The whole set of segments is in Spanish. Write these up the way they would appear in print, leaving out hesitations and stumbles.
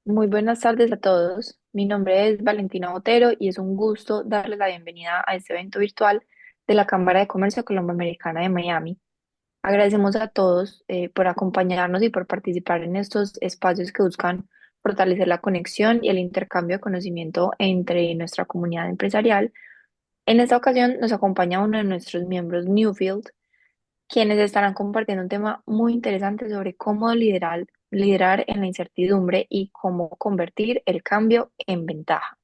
Muy buenas tardes a todos. Mi nombre es Valentina Botero y es un gusto darles la bienvenida a este evento virtual de la Cámara de Comercio Colomboamericana de Miami. Agradecemos a todos por acompañarnos y por participar en estos espacios que buscan fortalecer la conexión y el intercambio de conocimiento entre nuestra comunidad empresarial. En esta ocasión nos acompaña uno de nuestros miembros, Newfield, quienes estarán compartiendo un tema muy interesante sobre cómo liderar en la incertidumbre y cómo convertir el cambio en ventaja.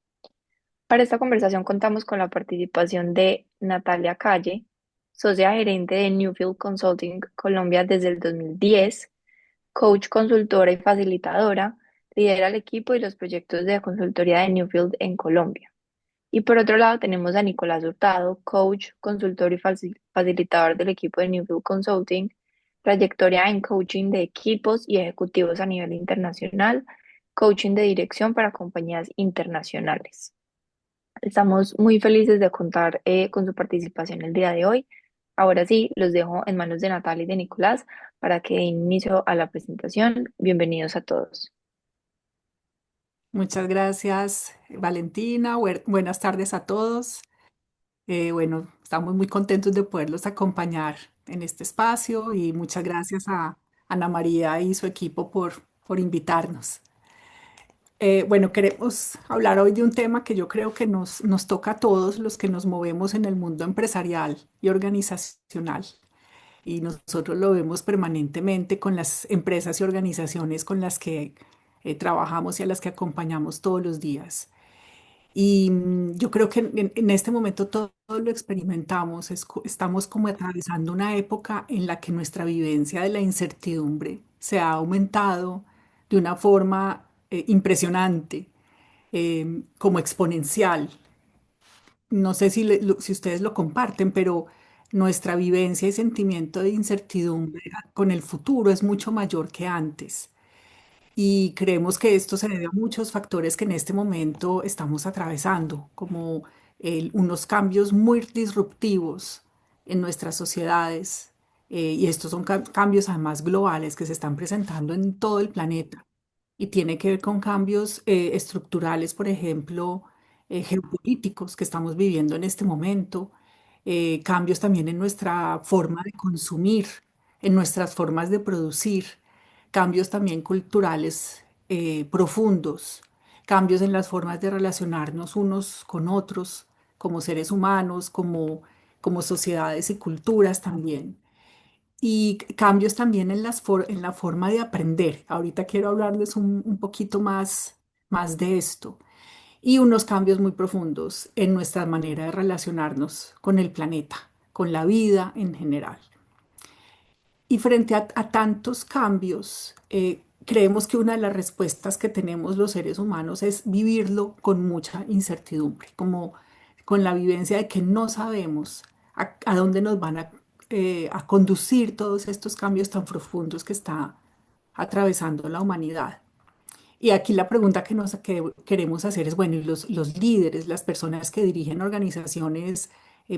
Para esta conversación contamos con la participación de Natalia Calle, socia gerente de Newfield Consulting Colombia desde el 2010, coach consultora y facilitadora, lidera el equipo y los proyectos de consultoría de Newfield en Colombia. Y por otro lado tenemos a Nicolás Hurtado, coach, consultor y facilitador del equipo de Newfield Consulting, trayectoria en coaching de equipos y ejecutivos a nivel internacional, coaching de dirección para compañías internacionales. Estamos muy felices de contar con su participación el día de hoy. Ahora sí, los dejo en manos de Natalia y de Nicolás para que den inicio a la presentación. Bienvenidos a todos. Muchas gracias, Valentina. Buenas tardes a todos. Bueno, estamos muy contentos de poderlos acompañar en este espacio y muchas gracias a Ana María y su equipo por invitarnos. Bueno, queremos hablar hoy de un tema que yo creo que nos toca a todos los que nos movemos en el mundo empresarial y organizacional. Y nosotros lo vemos permanentemente con las empresas y organizaciones con las que trabajamos y a las que acompañamos todos los días. Y yo creo que en este momento todo lo experimentamos, estamos como atravesando una época en la que nuestra vivencia de la incertidumbre se ha aumentado de una forma impresionante, como exponencial. No sé si ustedes lo comparten, pero nuestra vivencia y sentimiento de incertidumbre con el futuro es mucho mayor que antes. Y creemos que esto se debe a muchos factores que en este momento estamos atravesando, como unos cambios muy disruptivos en nuestras sociedades. Y estos son cambios además globales que se están presentando en todo el planeta. Y tiene que ver con cambios estructurales, por ejemplo, geopolíticos que estamos viviendo en este momento, cambios también en nuestra forma de consumir, en nuestras formas de producir, cambios también culturales profundos, cambios en las formas de relacionarnos unos con otros, como seres humanos, como sociedades y culturas también. Y cambios también en la forma de aprender. Ahorita quiero hablarles un poquito más de esto. Y unos cambios muy profundos en nuestra manera de relacionarnos con el planeta, con la vida en general. Y frente a tantos cambios, creemos que una de las respuestas que tenemos los seres humanos es vivirlo con mucha incertidumbre, como con la vivencia de que no sabemos a dónde nos van a conducir todos estos cambios tan profundos que está atravesando la humanidad. Y aquí la pregunta que queremos hacer es, bueno, ¿y los líderes, las personas que dirigen organizaciones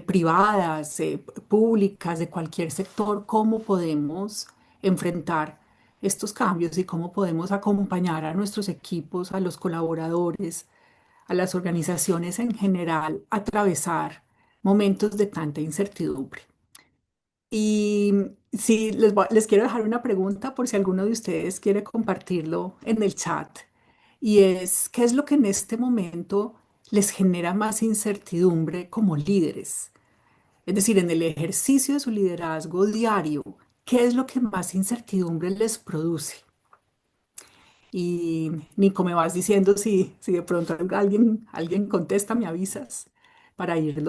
privadas, públicas, de cualquier sector, cómo podemos enfrentar estos cambios y cómo podemos acompañar a nuestros equipos, a los colaboradores, a las organizaciones en general, a atravesar momentos de tanta incertidumbre? Y sí, les quiero dejar una pregunta por si alguno de ustedes quiere compartirlo en el chat. Y es, ¿qué es lo que en este momento les genera más incertidumbre como líderes? Es decir, en el ejercicio de su liderazgo diario, ¿qué es lo que más incertidumbre les produce? Y Nico, me vas diciendo si de pronto alguien contesta, me avisas para ir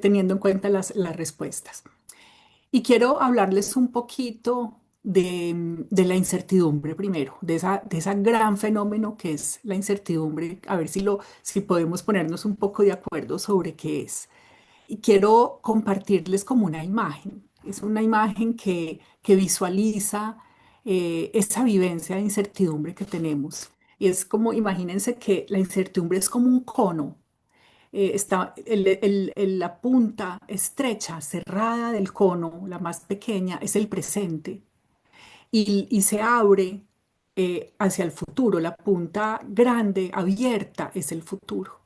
teniendo en cuenta las respuestas. Y quiero hablarles un poquito de la incertidumbre primero, de esa gran fenómeno que es la incertidumbre, a ver si podemos ponernos un poco de acuerdo sobre qué es. Y quiero compartirles como una imagen. Es una imagen que visualiza esa vivencia de incertidumbre que tenemos. Y es como, imagínense que la incertidumbre es como un cono. Está la punta estrecha, cerrada del cono, la más pequeña, es el presente. Y se abre hacia el futuro. La punta grande, abierta, es el futuro.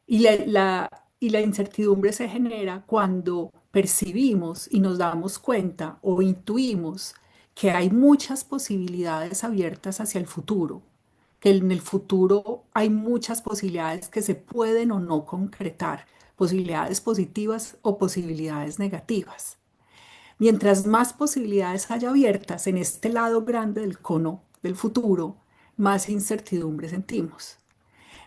Y la incertidumbre se genera cuando percibimos y nos damos cuenta o intuimos que hay muchas posibilidades abiertas hacia el futuro, que en el futuro hay muchas posibilidades que se pueden o no concretar, posibilidades positivas o posibilidades negativas. Mientras más posibilidades haya abiertas en este lado grande del cono del futuro, más incertidumbre sentimos.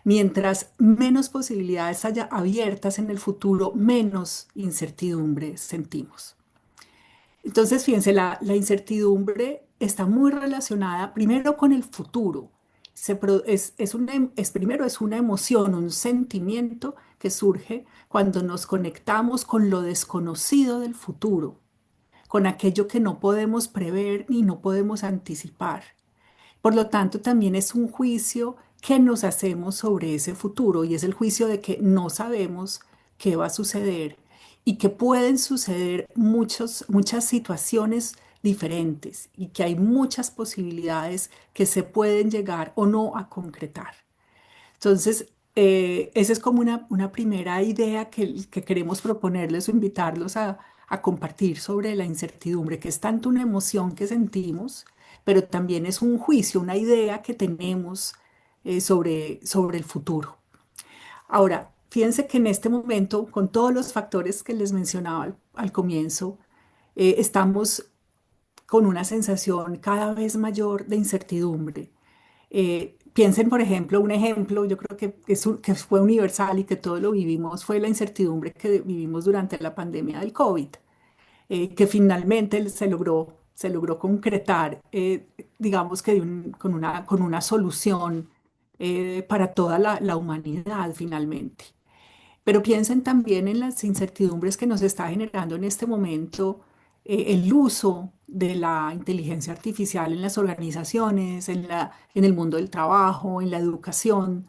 Mientras menos posibilidades haya abiertas en el futuro, menos incertidumbre sentimos. Entonces, fíjense, la incertidumbre está muy relacionada primero con el futuro. Primero es una emoción, un sentimiento que surge cuando nos conectamos con lo desconocido del futuro, con aquello que no podemos prever ni no podemos anticipar. Por lo tanto, también es un juicio que nos hacemos sobre ese futuro y es el juicio de que no sabemos qué va a suceder y que pueden suceder muchas situaciones diferentes y que hay muchas posibilidades que se pueden llegar o no a concretar. Entonces, esa es como una primera idea que queremos proponerles o invitarlos a compartir sobre la incertidumbre, que es tanto una emoción que sentimos, pero también es un juicio, una idea que tenemos sobre el futuro. Ahora, fíjense que en este momento, con todos los factores que les mencionaba al comienzo, estamos con una sensación cada vez mayor de incertidumbre. Piensen, por ejemplo, un ejemplo, yo creo que fue universal y que todos lo vivimos, fue la incertidumbre que vivimos durante la pandemia del COVID, que finalmente se logró concretar, digamos que con una solución para toda la humanidad finalmente. Pero piensen también en las incertidumbres que nos está generando en este momento el uso de la inteligencia artificial en las organizaciones, en el mundo del trabajo, en la educación.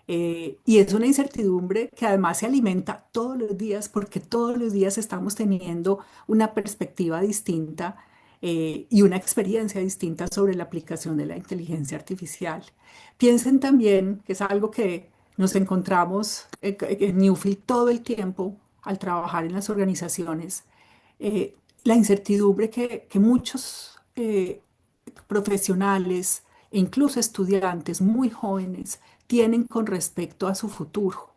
Y es una incertidumbre que además se alimenta todos los días porque todos los días estamos teniendo una perspectiva distinta y una experiencia distinta sobre la aplicación de la inteligencia artificial. Piensen también, que es algo que nos encontramos en Newfield todo el tiempo al trabajar en las organizaciones, la incertidumbre que muchos profesionales e incluso estudiantes muy jóvenes tienen con respecto a su futuro,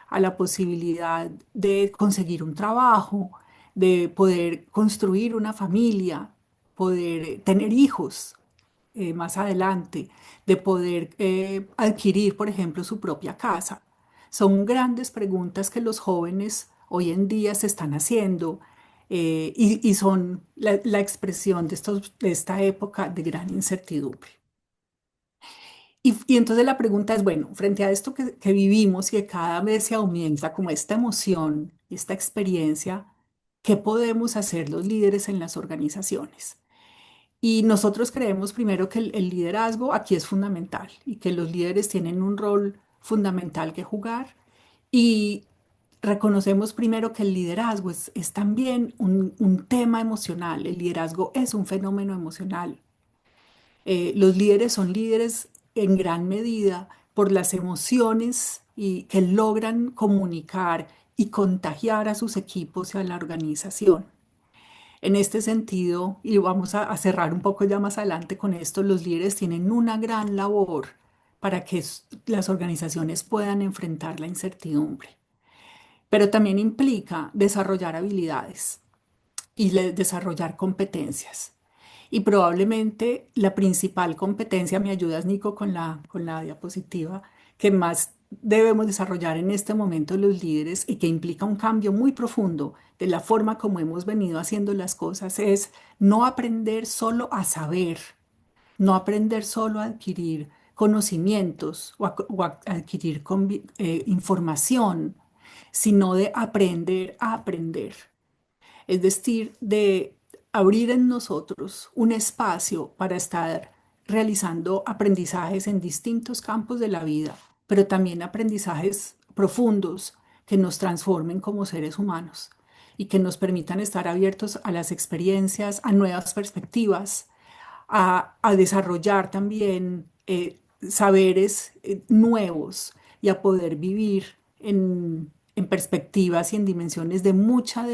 a la posibilidad de conseguir un trabajo, de poder construir una familia, poder tener hijos más adelante, de poder adquirir, por ejemplo, su propia casa. Son grandes preguntas que los jóvenes hoy en día se están haciendo y son la expresión de esta época de gran incertidumbre. Y entonces la pregunta es, bueno, frente a esto que vivimos y que cada vez se aumenta como esta emoción, esta experiencia, ¿qué podemos hacer los líderes en las organizaciones? Y nosotros creemos primero que el liderazgo aquí es fundamental y que los líderes tienen un rol fundamental que jugar y reconocemos primero que el liderazgo es también un tema emocional, el liderazgo es un fenómeno emocional. Los líderes son líderes en gran medida por las emociones y que logran comunicar y contagiar a sus equipos y a la organización. En este sentido, y vamos a cerrar un poco ya más adelante con esto, los líderes tienen una gran labor para que las organizaciones puedan enfrentar la incertidumbre, pero también implica desarrollar habilidades y desarrollar competencias. Y probablemente la principal competencia, me ayudas Nico con la diapositiva, que más debemos desarrollar en este momento los líderes y que implica un cambio muy profundo de la forma como hemos venido haciendo las cosas, es no aprender solo a saber, no aprender solo a adquirir conocimientos o a adquirir información, sino de aprender a aprender. Es decir, de abrir en nosotros un espacio para estar realizando aprendizajes en distintos campos de la vida, pero también aprendizajes profundos que nos transformen como seres humanos y que nos permitan estar abiertos a las experiencias, a nuevas perspectivas, a desarrollar también saberes nuevos y a poder vivir en perspectivas y en dimensiones de mucha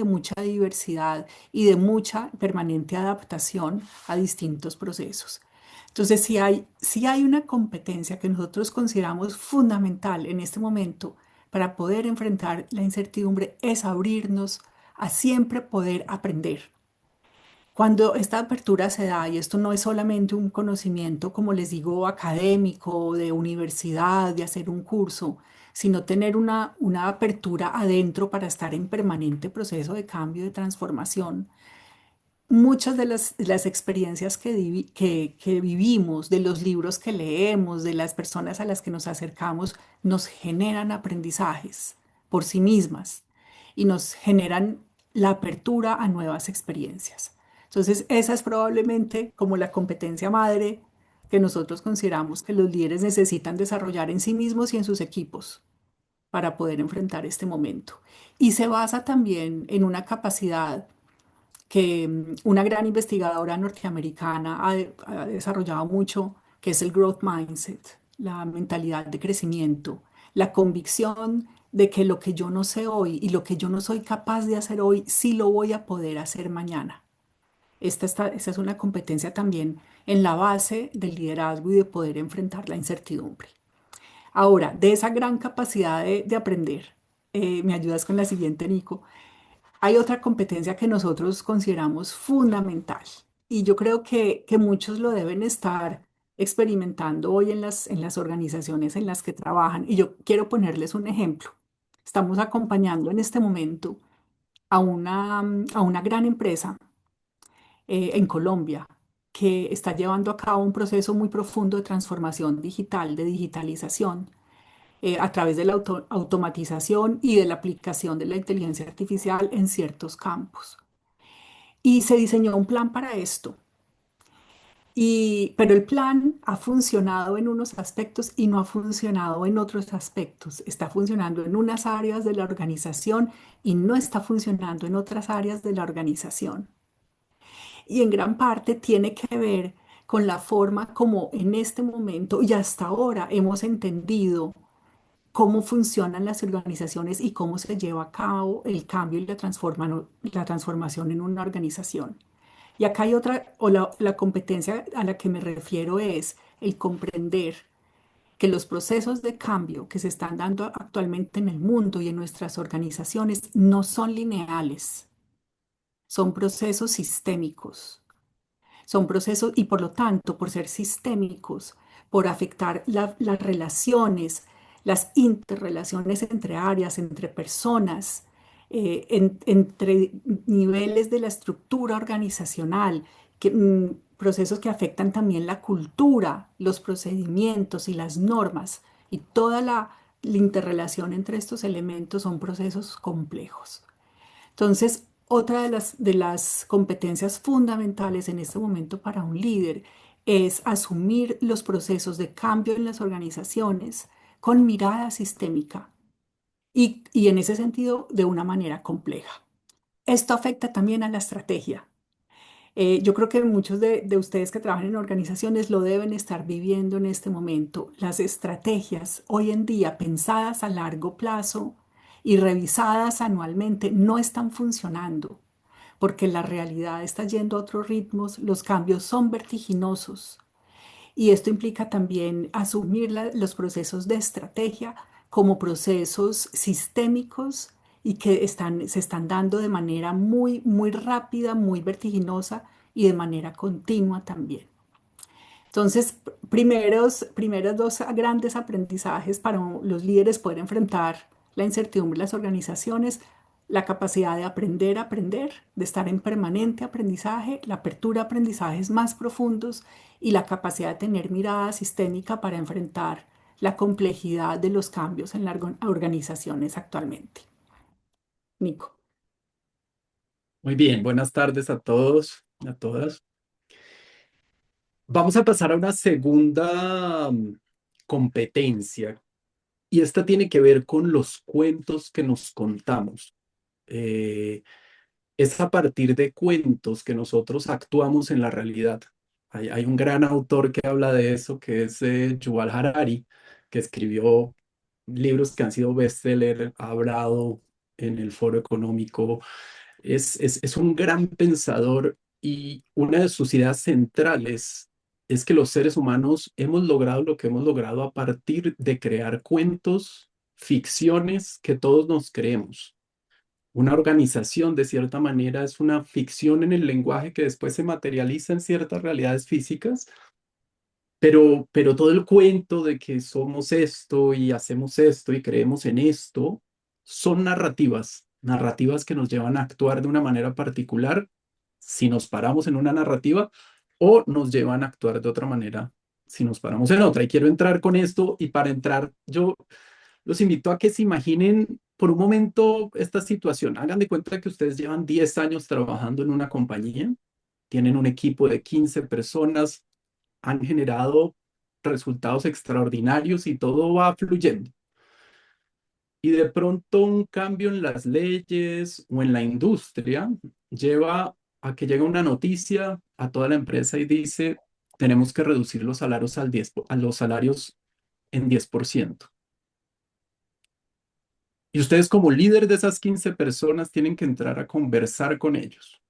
diversidad y de mucha permanente adaptación a distintos procesos. Entonces, si hay una competencia que nosotros consideramos fundamental en este momento para poder enfrentar la incertidumbre, es abrirnos a siempre poder aprender. Cuando esta apertura se da, y esto no es solamente un conocimiento, como les digo, académico, de universidad, de hacer un curso, sino tener una apertura adentro para estar en permanente proceso de cambio, de transformación. Muchas de las experiencias que vivimos, de los libros que leemos, de las personas a las que nos acercamos, nos generan aprendizajes por sí mismas y nos generan la apertura a nuevas experiencias. Entonces, esa es probablemente como la competencia madre que nosotros consideramos que los líderes necesitan desarrollar en sí mismos y en sus equipos para poder enfrentar este momento. Y se basa también en una capacidad que una gran investigadora norteamericana ha desarrollado mucho, que es el growth mindset, la mentalidad de crecimiento, la convicción de que lo que yo no sé hoy y lo que yo no soy capaz de hacer hoy, sí lo voy a poder hacer mañana. Esta es una competencia también en la base del liderazgo y de poder enfrentar la incertidumbre. Ahora, de esa gran capacidad de aprender, me ayudas con la siguiente, Nico. Hay otra competencia que nosotros consideramos fundamental y yo creo que muchos lo deben estar experimentando hoy en las organizaciones en las que trabajan. Y yo quiero ponerles un ejemplo. Estamos acompañando en este momento a una gran empresa en Colombia que está llevando a cabo un proceso muy profundo de transformación digital, de digitalización a través de la automatización y de la aplicación de la inteligencia artificial en ciertos campos. Y se diseñó un plan para esto. Pero el plan ha funcionado en unos aspectos y no ha funcionado en otros aspectos. Está funcionando en unas áreas de la organización y no está funcionando en otras áreas de la organización. Y en gran parte tiene que ver con la forma como en este momento y hasta ahora hemos entendido cómo funcionan las organizaciones y cómo se lleva a cabo el cambio y la transformación en una organización. Y acá hay otra, o la competencia a la que me refiero es el comprender que los procesos de cambio que se están dando actualmente en el mundo y en nuestras organizaciones no son lineales, son procesos sistémicos. Son procesos y por lo tanto, por ser sistémicos, por afectar las relaciones, las interrelaciones entre áreas, entre personas, entre niveles de la estructura organizacional, procesos que afectan también la cultura, los procedimientos y las normas y toda la interrelación entre estos elementos son procesos complejos. Entonces, otra de las competencias fundamentales en este momento para un líder es asumir los procesos de cambio en las organizaciones con mirada sistémica y en ese sentido de una manera compleja. Esto afecta también a la estrategia. Yo creo que muchos de ustedes que trabajan en organizaciones lo deben estar viviendo en este momento. Las estrategias hoy en día pensadas a largo plazo y revisadas anualmente no están funcionando porque la realidad está yendo a otros ritmos, los cambios son vertiginosos y esto implica también asumir los procesos de estrategia como procesos sistémicos y que se están dando de manera muy rápida, muy vertiginosa y de manera continua también. Entonces, primeros dos grandes aprendizajes para los líderes poder enfrentar la incertidumbre de las organizaciones, la capacidad de aprender a aprender, de estar en permanente aprendizaje, la apertura a aprendizajes más profundos y la capacidad de tener mirada sistémica para enfrentar la complejidad de los cambios en las organizaciones actualmente. Nico. Muy bien, buenas tardes a todos, a todas. Vamos a pasar a una segunda competencia y esta tiene que ver con los cuentos que nos contamos. Eh, es a partir de cuentos que nosotros actuamos en la realidad. Hay un gran autor que habla de eso, que es Yuval Harari, que escribió libros que han sido bestseller, ha hablado en el Foro Económico. Es un gran pensador y una de sus ideas centrales es que los seres humanos hemos logrado lo que hemos logrado a partir de crear cuentos, ficciones que todos nos creemos. Una organización, de cierta manera, es una ficción en el lenguaje que después se materializa en ciertas realidades físicas, pero todo el cuento de que somos esto y hacemos esto y creemos en esto son narrativas, narrativas que nos llevan a actuar de una manera particular si nos paramos en una narrativa o nos llevan a actuar de otra manera si nos paramos en otra. Y quiero entrar con esto y para entrar yo los invito a que se imaginen por un momento esta situación. Hagan de cuenta que ustedes llevan 10 años trabajando en una compañía, tienen un equipo de 15 personas, han generado resultados extraordinarios y todo va fluyendo. Y de pronto un cambio en las leyes o en la industria lleva a que llegue una noticia a toda la empresa y dice, tenemos que reducir los salarios a los salarios en 10%. Y ustedes como líder de esas 15 personas tienen que entrar a conversar con ellos.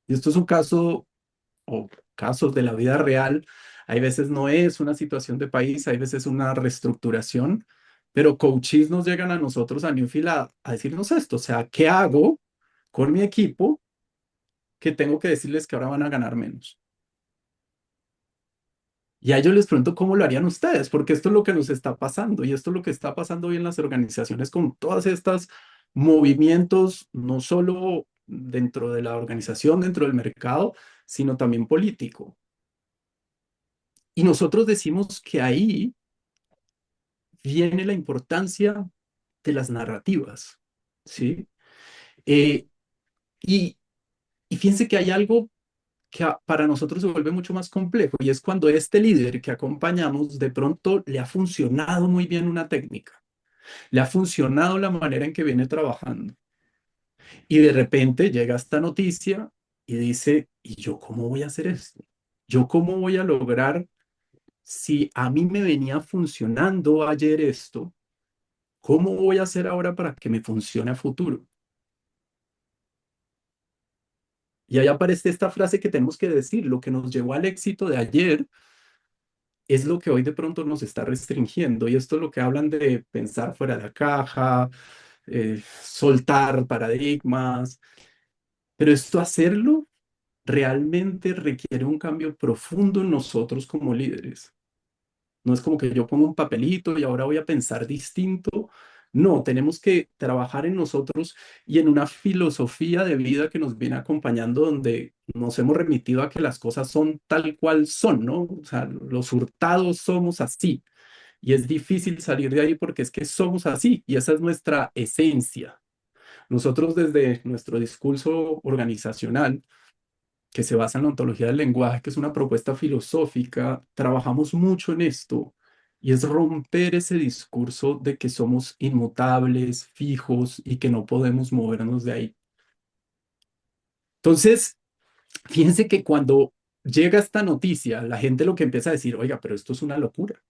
Y esto es un caso o casos de la vida real. Hay veces no es una situación de país, hay veces una reestructuración, pero coaches nos llegan a nosotros a Newfield a decirnos esto, o sea, ¿qué hago con mi equipo que tengo que decirles que ahora van a ganar menos? Y a ellos les pregunto cómo lo harían ustedes, porque esto es lo que nos está pasando y esto es lo que está pasando hoy en las organizaciones con todas estas movimientos, no solo dentro de la organización, dentro del mercado, sino también político. Y nosotros decimos que ahí viene la importancia de las narrativas, ¿sí? Eh, y, y fíjense que hay algo que para nosotros se vuelve mucho más complejo y es cuando este líder que acompañamos de pronto le ha funcionado muy bien una técnica, le ha funcionado la manera en que viene trabajando y de repente llega esta noticia y dice, ¿y yo cómo voy a hacer esto? ¿Yo cómo voy a lograr si a mí me venía funcionando ayer esto? ¿Cómo voy a hacer ahora para que me funcione a futuro? Y ahí aparece esta frase que tenemos que decir, lo que nos llevó al éxito de ayer es lo que hoy de pronto nos está restringiendo. Y esto es lo que hablan de pensar fuera de la caja, soltar paradigmas, pero esto hacerlo realmente requiere un cambio profundo en nosotros como líderes. No es como que yo pongo un papelito y ahora voy a pensar distinto. No, tenemos que trabajar en nosotros y en una filosofía de vida que nos viene acompañando donde nos hemos remitido a que las cosas son tal cual son, ¿no? O sea, los hurtados somos así y es difícil salir de ahí porque es que somos así y esa es nuestra esencia. Nosotros desde nuestro discurso organizacional que se basa en la ontología del lenguaje, que es una propuesta filosófica, trabajamos mucho en esto y es romper ese discurso de que somos inmutables, fijos y que no podemos movernos de ahí. Entonces, fíjense que cuando llega esta noticia, la gente lo que empieza a decir, oiga, pero esto es una locura,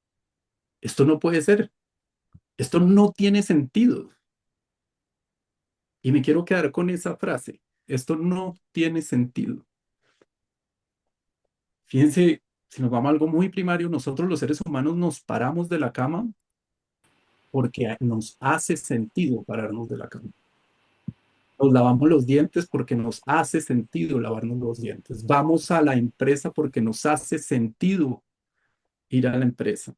esto no puede ser, esto no tiene sentido. Y me quiero quedar con esa frase, esto no tiene sentido. Fíjense, si nos vamos a algo muy primario, nosotros los seres humanos nos paramos de la cama porque nos hace sentido pararnos de la cama. Nos lavamos los dientes porque nos hace sentido lavarnos los dientes. Vamos a la empresa porque nos hace sentido ir a la empresa.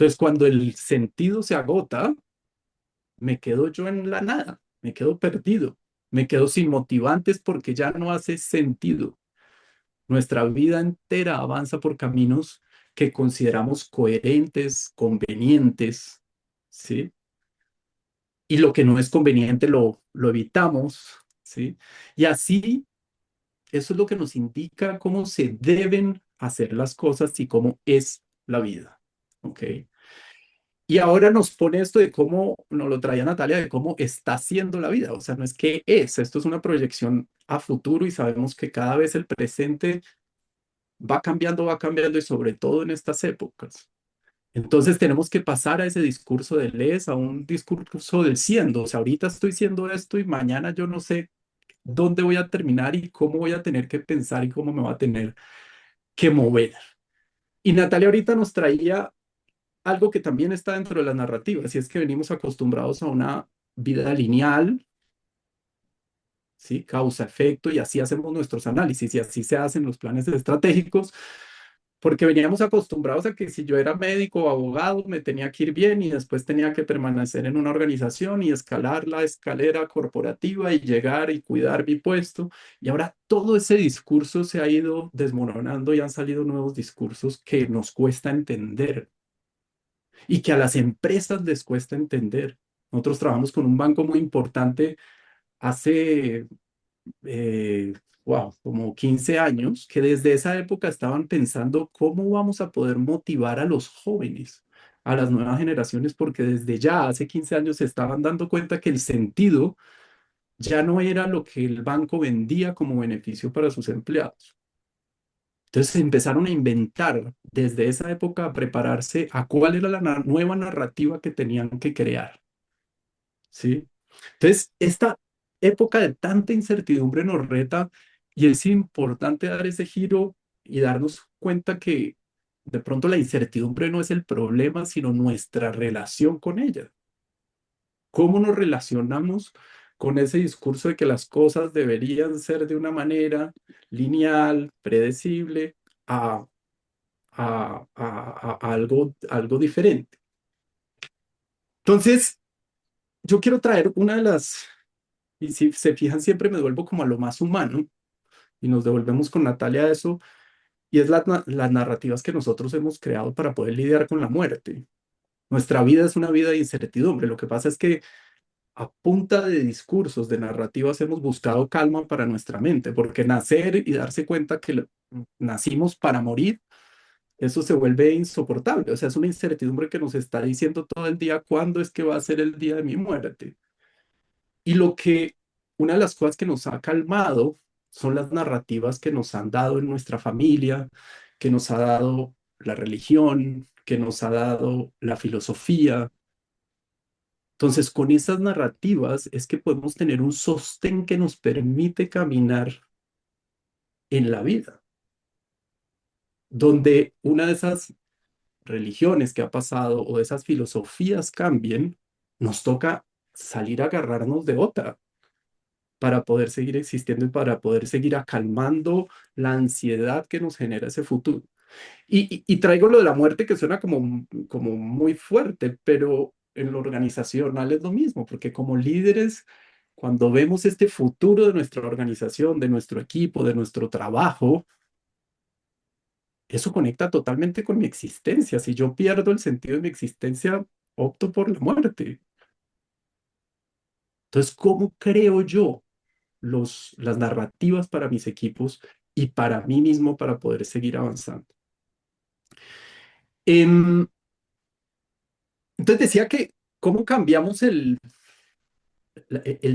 Entonces, cuando el sentido se agota, me quedo yo en la nada, me quedo perdido, me quedo sin motivantes porque ya no hace sentido. Nuestra vida entera avanza por caminos que consideramos coherentes, convenientes, ¿sí? Y lo que no es conveniente lo evitamos, ¿sí? Y así, eso es lo que nos indica cómo se deben hacer las cosas y cómo es la vida, ¿ok? Y ahora nos pone esto de cómo, nos lo traía Natalia, de cómo está siendo la vida, o sea, no es que es, esto es una proyección a futuro y sabemos que cada vez el presente va cambiando y sobre todo en estas épocas. Entonces tenemos que pasar a ese discurso del es a un discurso del siendo. O sea, ahorita estoy siendo esto y mañana yo no sé dónde voy a terminar y cómo voy a tener que pensar y cómo me va a tener que mover. Y Natalia ahorita nos traía algo que también está dentro de las narrativas, y es que venimos acostumbrados a una vida lineal, ¿sí? Causa, efecto, y así hacemos nuestros análisis, y así se hacen los planes estratégicos, porque veníamos acostumbrados a que si yo era médico o abogado, me tenía que ir bien y después tenía que permanecer en una organización y escalar la escalera corporativa y llegar y cuidar mi puesto. Y ahora todo ese discurso se ha ido desmoronando y han salido nuevos discursos que nos cuesta entender y que a las empresas les cuesta entender. Nosotros trabajamos con un banco muy importante hace eh, wow, como 15 años, que desde esa época estaban pensando cómo vamos a poder motivar a los jóvenes, a las nuevas generaciones, porque desde ya hace 15 años se estaban dando cuenta que el sentido ya no era lo que el banco vendía como beneficio para sus empleados. Entonces empezaron a inventar desde esa época, a prepararse a cuál era la nueva narrativa que tenían que crear. ¿Sí? Entonces, esta época de tanta incertidumbre nos reta y es importante dar ese giro y darnos cuenta que de pronto la incertidumbre no es el problema, sino nuestra relación con ella. ¿Cómo nos relacionamos con ese discurso de que las cosas deberían ser de una manera lineal, predecible, a, a algo diferente? Entonces, yo quiero traer una de las. Y si se fijan, siempre me devuelvo como a lo más humano y nos devolvemos con Natalia a eso, y es las narrativas que nosotros hemos creado para poder lidiar con la muerte. Nuestra vida es una vida de incertidumbre. Lo que pasa es que a punta de discursos, de narrativas, hemos buscado calma para nuestra mente, porque nacer y darse cuenta que nacimos para morir, eso se vuelve insoportable. O sea, es una incertidumbre que nos está diciendo todo el día cuándo es que va a ser el día de mi muerte. Y una de las cosas que nos ha calmado son las narrativas que nos han dado en nuestra familia, que nos ha dado la religión, que nos ha dado la filosofía. Entonces, con esas narrativas es que podemos tener un sostén que nos permite caminar en la vida, donde una de esas religiones que ha pasado o de esas filosofías cambien, nos toca salir a agarrarnos de otra para poder seguir existiendo y para poder seguir acalmando la ansiedad que nos genera ese futuro. Y traigo lo de la muerte que suena como muy fuerte, pero en lo organizacional es lo mismo, porque como líderes, cuando vemos este futuro de nuestra organización, de nuestro equipo, de nuestro trabajo, eso conecta totalmente con mi existencia. Si yo pierdo el sentido de mi existencia, opto por la muerte. Entonces, ¿cómo creo yo las narrativas para mis equipos y para mí mismo para poder seguir avanzando? Em, entonces decía que cómo cambiamos el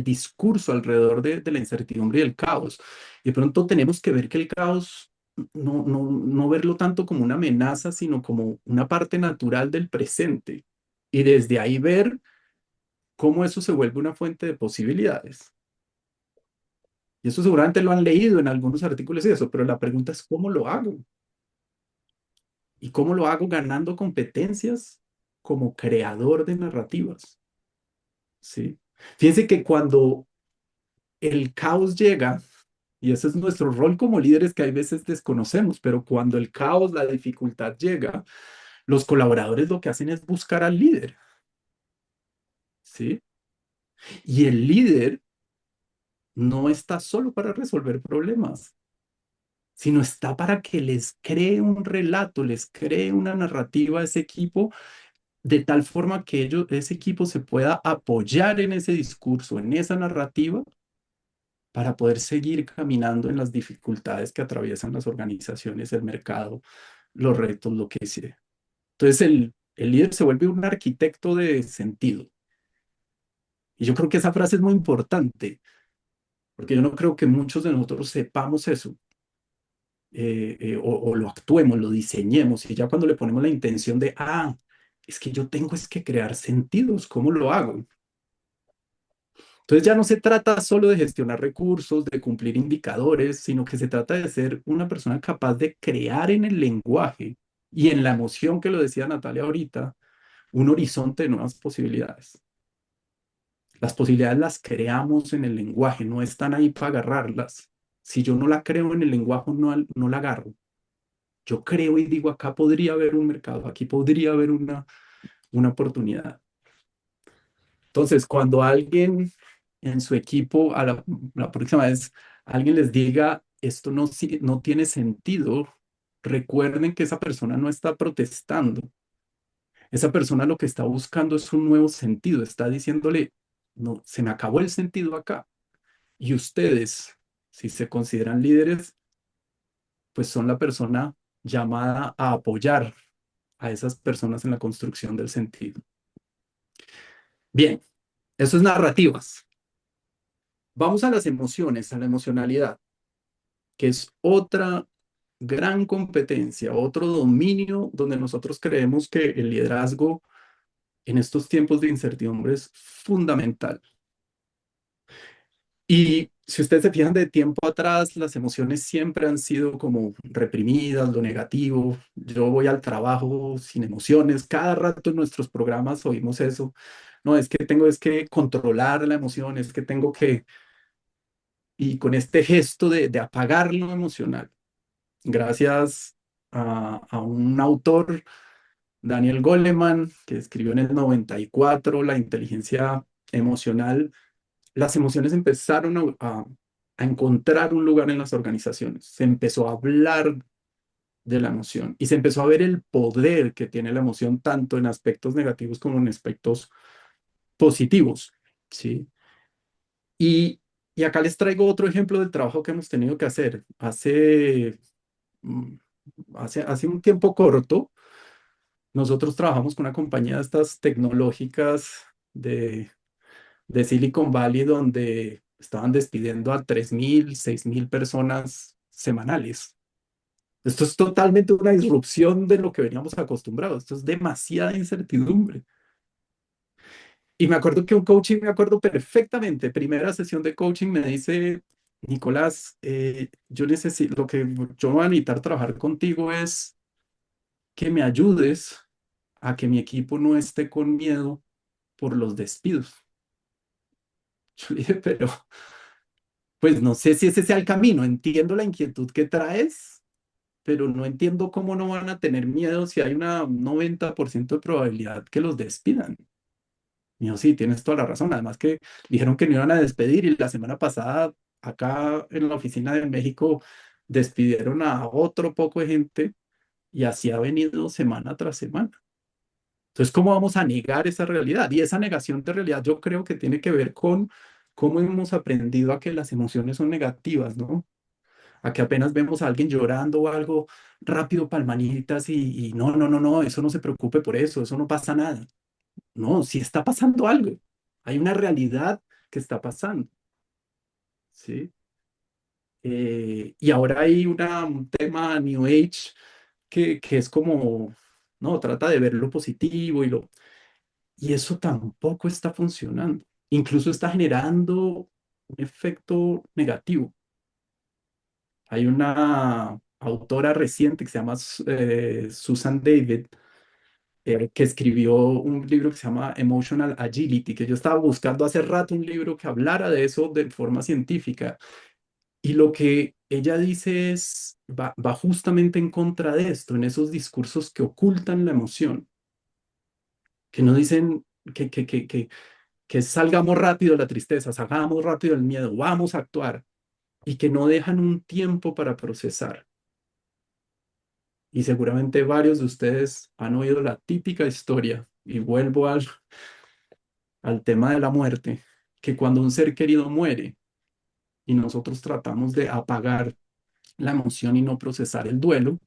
discurso alrededor de la incertidumbre y el caos. Y de pronto tenemos que ver que el caos no verlo tanto como una amenaza, sino como una parte natural del presente. Y desde ahí ver cómo eso se vuelve una fuente de posibilidades. Y eso seguramente lo han leído en algunos artículos y eso, pero la pregunta es cómo lo hago. ¿Y cómo lo hago? Ganando competencias como creador de narrativas. ¿Sí? Fíjense que cuando el caos llega, y ese es nuestro rol como líderes que hay veces desconocemos, pero cuando el caos, la dificultad llega, los colaboradores lo que hacen es buscar al líder. ¿Sí? Y el líder no está solo para resolver problemas, sino está para que les cree un relato, les cree una narrativa a ese equipo de tal forma que ese equipo se pueda apoyar en ese discurso, en esa narrativa, para poder seguir caminando en las dificultades que atraviesan las organizaciones, el mercado, los retos, lo que sea. Entonces el líder se vuelve un arquitecto de sentido. Y yo creo que esa frase es muy importante, porque yo no creo que muchos de nosotros sepamos eso. o lo actuemos, lo diseñemos, y ya cuando le ponemos la intención de, es que yo tengo es que crear sentidos, ¿cómo lo hago? Entonces ya no se trata solo de gestionar recursos, de cumplir indicadores, sino que se trata de ser una persona capaz de crear en el lenguaje y en la emoción, que lo decía Natalia ahorita, un horizonte de nuevas posibilidades. Las posibilidades las creamos en el lenguaje, no están ahí para agarrarlas. Si yo no la creo en el lenguaje, no la agarro. Yo creo y digo, acá podría haber un mercado, aquí podría haber una oportunidad. Entonces, cuando alguien en su equipo, la próxima vez, alguien les diga, esto no tiene sentido, recuerden que esa persona no está protestando. Esa persona lo que está buscando es un nuevo sentido, está diciéndole, no, se me acabó el sentido acá. Y ustedes, si se consideran líderes, pues son la persona llamada a apoyar a esas personas en la construcción del sentido. Bien, eso es narrativas. Vamos a las emociones, a la emocionalidad, que es otra gran competencia, otro dominio donde nosotros creemos que el liderazgo en estos tiempos de incertidumbre es fundamental. Y si ustedes se fijan de tiempo atrás, las emociones siempre han sido como reprimidas, lo negativo. Yo voy al trabajo sin emociones. Cada rato en nuestros programas oímos eso. No, es que controlar la emoción, es que tengo que, y con este gesto de apagar lo emocional, gracias a un autor, Daniel Goleman, que escribió en el 94 La inteligencia emocional. Las emociones empezaron a encontrar un lugar en las organizaciones. Se empezó a hablar de la emoción y se empezó a ver el poder que tiene la emoción tanto en aspectos negativos como en aspectos positivos, ¿sí? Y, y acá les traigo otro ejemplo del trabajo que hemos tenido que hacer. Mm, hace un tiempo corto, nosotros trabajamos con una compañía de estas tecnológicas de de Silicon Valley, donde estaban despidiendo a 3.000, 6.000 personas semanales. Esto es totalmente una disrupción de lo que veníamos acostumbrados. Esto es demasiada incertidumbre. Y me acuerdo que un coaching, me acuerdo perfectamente, primera sesión de coaching me dice, Nicolás, yo necesito, lo que yo voy a necesitar trabajar contigo es que me ayudes a que mi equipo no esté con miedo por los despidos. Yo le dije, pero pues no sé si ese sea el camino. Entiendo la inquietud que traes, pero no entiendo cómo no van a tener miedo si hay un 90% de probabilidad que los despidan. Y yo, sí, tienes toda la razón. Además que dijeron que no iban a despedir y la semana pasada acá en la oficina de México despidieron a otro poco de gente y así ha venido semana tras semana. Entonces, ¿cómo vamos a negar esa realidad? Y esa negación de realidad yo creo que tiene que ver con cómo hemos aprendido a que las emociones son negativas, ¿no? A que apenas vemos a alguien llorando o algo rápido, palmanitas y no, no, no, no, eso no se preocupe por eso no pasa nada. No, sí está pasando algo. Hay una realidad que está pasando, ¿sí? Y ahora hay un tema New Age que es como, no, trata de ver lo positivo y eso tampoco está funcionando. Incluso está generando un efecto negativo. Hay una autora reciente que se llama Susan David, que escribió un libro que se llama Emotional Agility, que yo estaba buscando hace rato un libro que hablara de eso de forma científica. Y lo que ella dice va justamente en contra de esto, en esos discursos que ocultan la emoción, que no dicen que salgamos rápido de la tristeza, salgamos rápido del miedo, vamos a actuar, y que no dejan un tiempo para procesar. Y seguramente varios de ustedes han oído la típica historia, y vuelvo al tema de la muerte, que cuando un ser querido muere y nosotros tratamos de apagar la emoción y no procesar el duelo,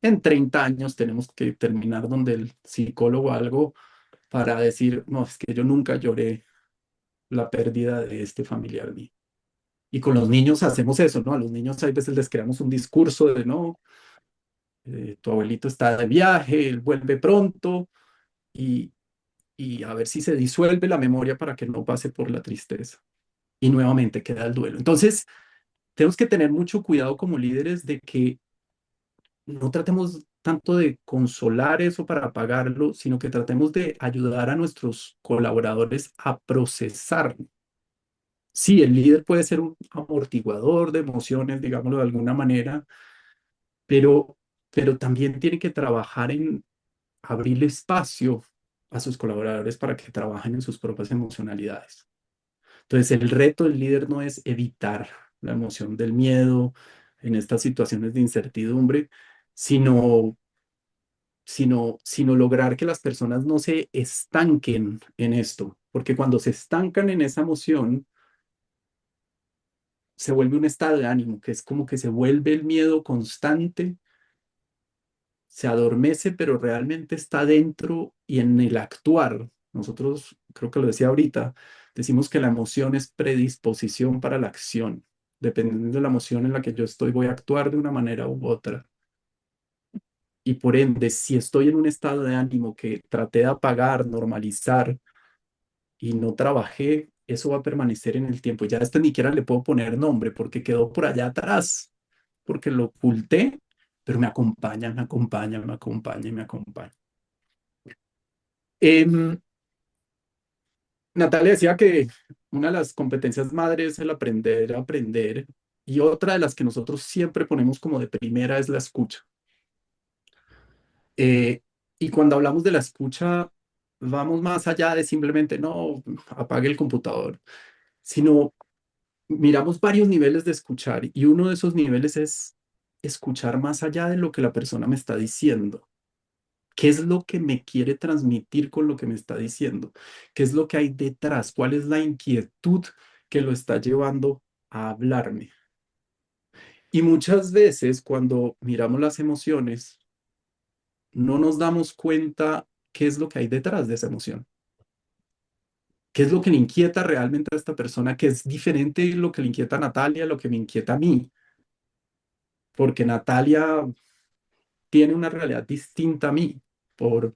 en 30 años tenemos que terminar donde el psicólogo algo para decir, no, es que yo nunca lloré la pérdida de este familiar mío. Y con los niños hacemos eso, ¿no? A los niños hay veces les creamos un discurso de, no, tu abuelito está de viaje, él vuelve pronto y, y a ver si se disuelve la memoria para que no pase por la tristeza. Y nuevamente queda el duelo. Entonces, tenemos que tener mucho cuidado como líderes de que no tratemos tanto de consolar eso para apagarlo, sino que tratemos de ayudar a nuestros colaboradores a procesar. Sí, el líder puede ser un amortiguador de emociones, digámoslo de alguna manera, pero, pero también tiene que trabajar en abrirle espacio a sus colaboradores para que trabajen en sus propias emocionalidades. Entonces, el reto del líder no es evitar la emoción del miedo en estas situaciones de incertidumbre, sino, sino lograr que las personas no se estanquen en esto, porque cuando se estancan en esa emoción, se vuelve un estado de ánimo, que es como que se vuelve el miedo constante, se adormece, pero realmente está dentro y en el actuar. Nosotros, creo que lo decía ahorita, decimos que la emoción es predisposición para la acción. Dependiendo de la emoción en la que yo estoy, voy a actuar de una manera u otra. Y por ende, si estoy en un estado de ánimo que traté de apagar, normalizar y no trabajé, eso va a permanecer en el tiempo. Ya a esto ni siquiera le puedo poner nombre porque quedó por allá atrás, porque lo oculté, pero me acompaña, me acompaña, me acompaña y me acompaña. Em, Natalia decía que una de las competencias madres es el aprender a aprender y otra de las que nosotros siempre ponemos como de primera es la escucha. Eh, y cuando hablamos de la escucha, vamos más allá de simplemente no, apague el computador, sino miramos varios niveles de escuchar y uno de esos niveles es escuchar más allá de lo que la persona me está diciendo. ¿Qué es lo que me quiere transmitir con lo que me está diciendo? ¿Qué es lo que hay detrás? ¿Cuál es la inquietud que lo está llevando a hablarme? Y muchas veces cuando miramos las emociones, no nos damos cuenta qué es lo que hay detrás de esa emoción. ¿Qué es lo que le inquieta realmente a esta persona? ¿Qué es diferente de lo que le inquieta a Natalia, lo que me inquieta a mí? Porque Natalia tiene una realidad distinta a mí por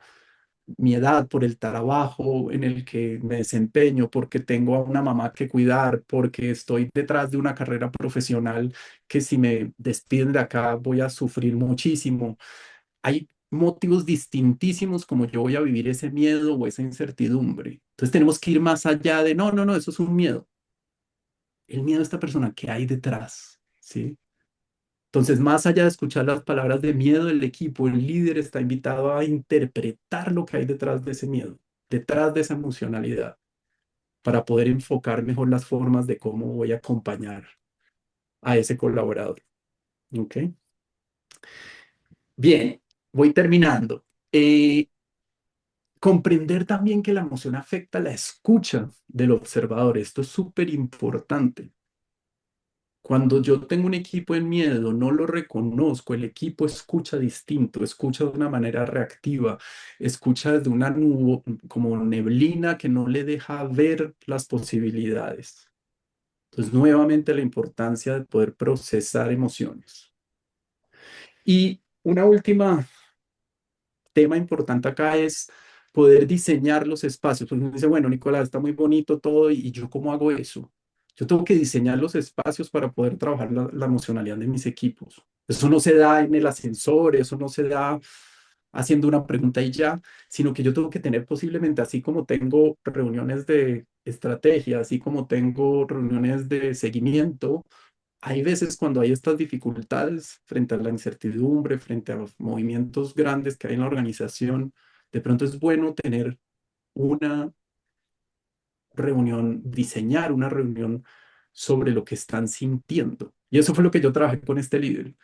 mi edad, por el trabajo en el que me desempeño, porque tengo a una mamá que cuidar, porque estoy detrás de una carrera profesional que si me despiden de acá voy a sufrir muchísimo. Hay motivos distintísimos como yo voy a vivir ese miedo o esa incertidumbre. Entonces tenemos que ir más allá de, no, no, no, eso es un miedo. El miedo de esta persona, ¿qué hay detrás? ¿Sí? Entonces, más allá de escuchar las palabras de miedo del equipo, el líder está invitado a interpretar lo que hay detrás de ese miedo, detrás de esa emocionalidad, para poder enfocar mejor las formas de cómo voy a acompañar a ese colaborador. ¿Ok? Bien, voy terminando. Comprender también que la emoción afecta la escucha del observador. Esto es súper importante. Cuando yo tengo un equipo en miedo, no lo reconozco, el equipo escucha distinto, escucha de una manera reactiva, escucha desde una nube, como neblina que no le deja ver las posibilidades. Entonces, nuevamente la importancia de poder procesar emociones. Y una última tema importante acá es poder diseñar los espacios. Pues uno dice, bueno, Nicolás, está muy bonito todo, ¿y yo cómo hago eso? Yo tengo que diseñar los espacios para poder trabajar la emocionalidad de mis equipos. Eso no se da en el ascensor, eso no se da haciendo una pregunta y ya, sino que yo tengo que tener posiblemente, así como tengo reuniones de estrategia, así como tengo reuniones de seguimiento, hay veces cuando hay estas dificultades frente a la incertidumbre, frente a los movimientos grandes que hay en la organización, de pronto es bueno tener una reunión, diseñar una reunión sobre lo que están sintiendo. Y eso fue lo que yo trabajé con este líder.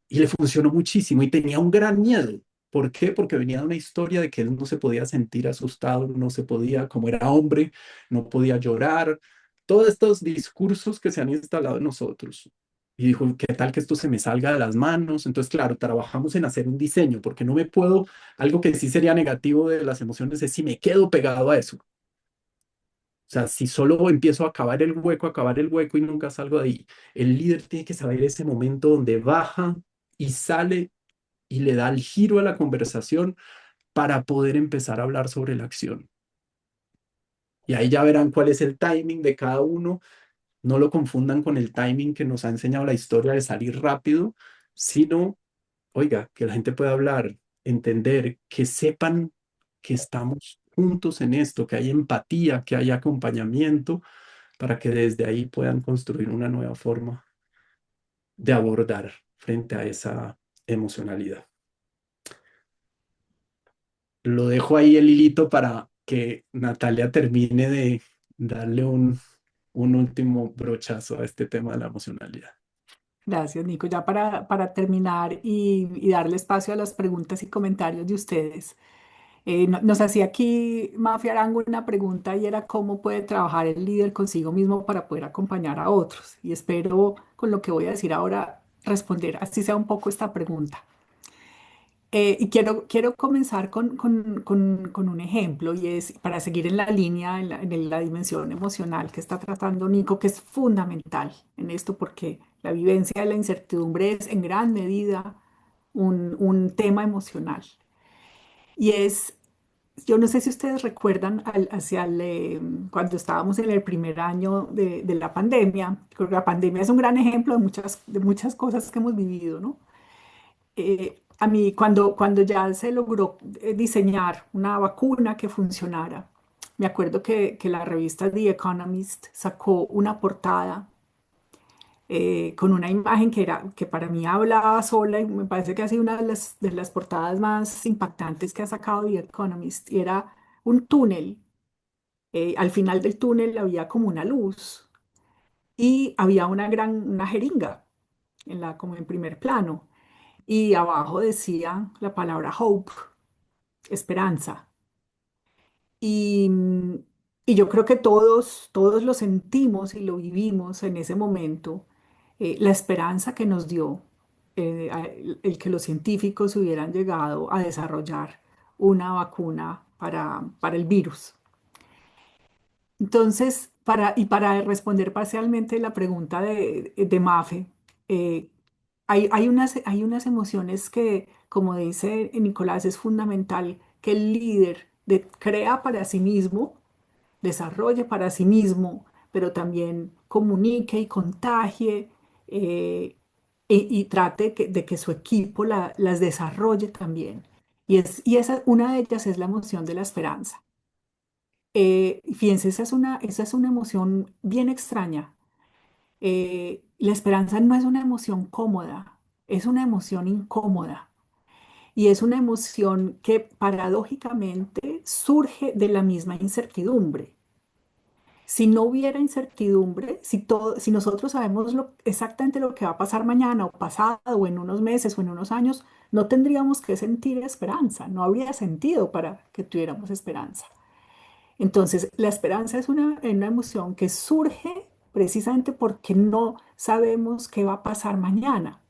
Y le funcionó muchísimo y tenía un gran miedo. ¿Por qué? Porque venía de una historia de que él no se podía sentir asustado, no se podía, como era hombre, no podía llorar. Todos estos discursos que se han instalado en nosotros. Y dijo, ¿qué tal que esto se me salga de las manos? Entonces, claro, trabajamos en hacer un diseño, porque no me puedo, algo que sí sería negativo de las emociones es si me quedo pegado a eso. O sea, si solo empiezo a acabar el hueco y nunca salgo de ahí, el líder tiene que saber ese momento donde baja y sale y le da el giro a la conversación para poder empezar a hablar sobre la acción. Y ahí ya verán cuál es el timing de cada uno. No lo confundan con el timing que nos ha enseñado la historia de salir rápido, sino, oiga, que la gente pueda hablar, entender, que sepan que estamos juntos en esto, que hay empatía, que hay acompañamiento, para que desde ahí puedan construir una nueva forma de abordar frente a esa emocionalidad. Lo dejo ahí el hilito para que Natalia termine de darle un último brochazo a este tema de la emocionalidad. Gracias, Nico. Ya para terminar y darle espacio a las preguntas y comentarios de ustedes. Nos hacía aquí Mafia Arango una pregunta y era cómo puede trabajar el líder consigo mismo para poder acompañar a otros. Y espero con lo que voy a decir ahora responder así sea un poco esta pregunta. Y quiero comenzar con un ejemplo y es para seguir en la línea, en la dimensión emocional que está tratando Nico, que es fundamental en esto porque la vivencia de la incertidumbre es en gran medida un tema emocional. Y es, yo no sé si ustedes recuerdan cuando estábamos en el primer año de la pandemia. Creo que la pandemia es un gran ejemplo de muchas cosas que hemos vivido, ¿no? A mí, cuando ya se logró diseñar una vacuna que funcionara, me acuerdo que la revista The Economist sacó una portada con una imagen que para mí hablaba sola y me parece que ha sido una de las portadas más impactantes que ha sacado The Economist. Y era un túnel. Al final del túnel había como una luz y había una jeringa como en primer plano. Y abajo decía la palabra hope, esperanza. Y, y yo creo que todos lo sentimos y lo vivimos en ese momento, la esperanza que nos dio el que los científicos hubieran llegado a desarrollar una vacuna para el virus. Entonces, para responder parcialmente la pregunta de Mafe, eh, hay unas emociones que, como dice Nicolás, es fundamental que el líder crea para sí mismo, desarrolle para sí mismo, pero también comunique y contagie y trate de que su equipo las desarrolle también. Una de ellas es la emoción de la esperanza. Fíjense, esa es una emoción bien extraña. La esperanza no es una emoción cómoda, es una emoción incómoda. Y es una emoción que paradójicamente surge de la misma incertidumbre. Si no hubiera incertidumbre, si nosotros sabemos exactamente lo que va a pasar mañana o pasado o en unos meses o en unos años, no tendríamos que sentir esperanza, no habría sentido para que tuviéramos esperanza. Entonces, la esperanza es una emoción que surge precisamente porque no sabemos qué va a pasar mañana.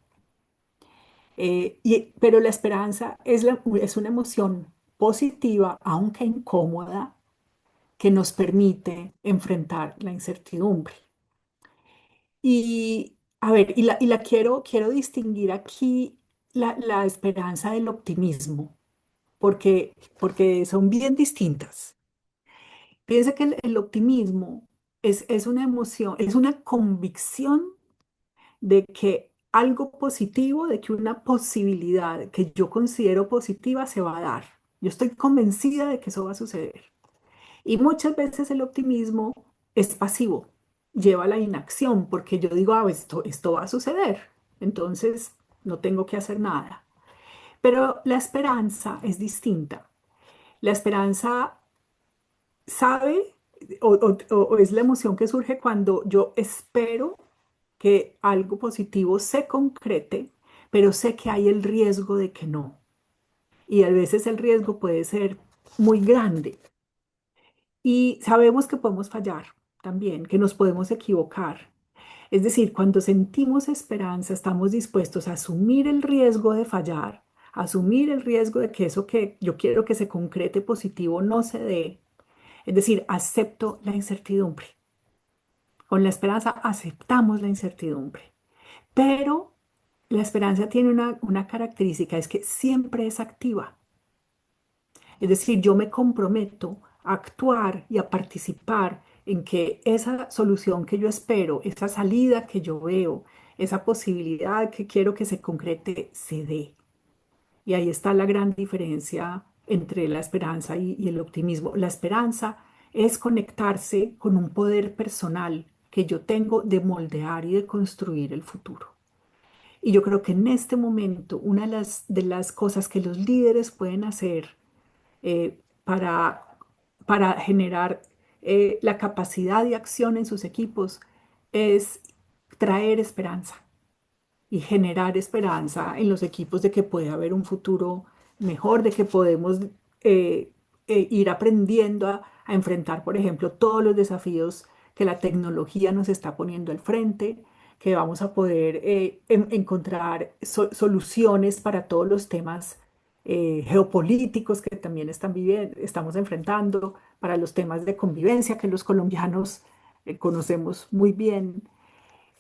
Pero la esperanza es una emoción positiva, aunque incómoda, que nos permite enfrentar la incertidumbre. Y a ver, quiero distinguir aquí la esperanza del optimismo, porque son bien distintas. Piensa que el optimismo es una emoción, es una convicción de que algo positivo, de que una posibilidad que yo considero positiva se va a dar. Yo estoy convencida de que eso va a suceder. Y muchas veces el optimismo es pasivo, lleva a la inacción, porque yo digo, esto va a suceder, entonces no tengo que hacer nada. Pero la esperanza es distinta. La esperanza sabe o es la emoción que surge cuando yo espero que algo positivo se concrete, pero sé que hay el riesgo de que no. Y a veces el riesgo puede ser muy grande. Y sabemos que podemos fallar también, que nos podemos equivocar. Es decir, cuando sentimos esperanza, estamos dispuestos a asumir el riesgo de fallar, a asumir el riesgo de que eso que yo quiero que se concrete positivo no se dé. Es decir, acepto la incertidumbre. Con la esperanza aceptamos la incertidumbre. Pero la esperanza tiene una característica, es que siempre es activa. Es decir, yo me comprometo a actuar y a participar en que esa solución que yo espero, esa salida que yo veo, esa posibilidad que quiero que se concrete, se dé. Y ahí está la gran diferencia entre la esperanza y el optimismo. La esperanza es conectarse con un poder personal que yo tengo de moldear y de construir el futuro. Y yo creo que en este momento una de las cosas que los líderes pueden hacer para generar la capacidad de acción en sus equipos es traer esperanza y generar esperanza en los equipos de que puede haber un futuro mejor, de que podemos ir aprendiendo a enfrentar, por ejemplo, todos los desafíos que la tecnología nos está poniendo al frente, que vamos a poder encontrar soluciones para todos los temas geopolíticos que también estamos enfrentando, para los temas de convivencia que los colombianos conocemos muy bien,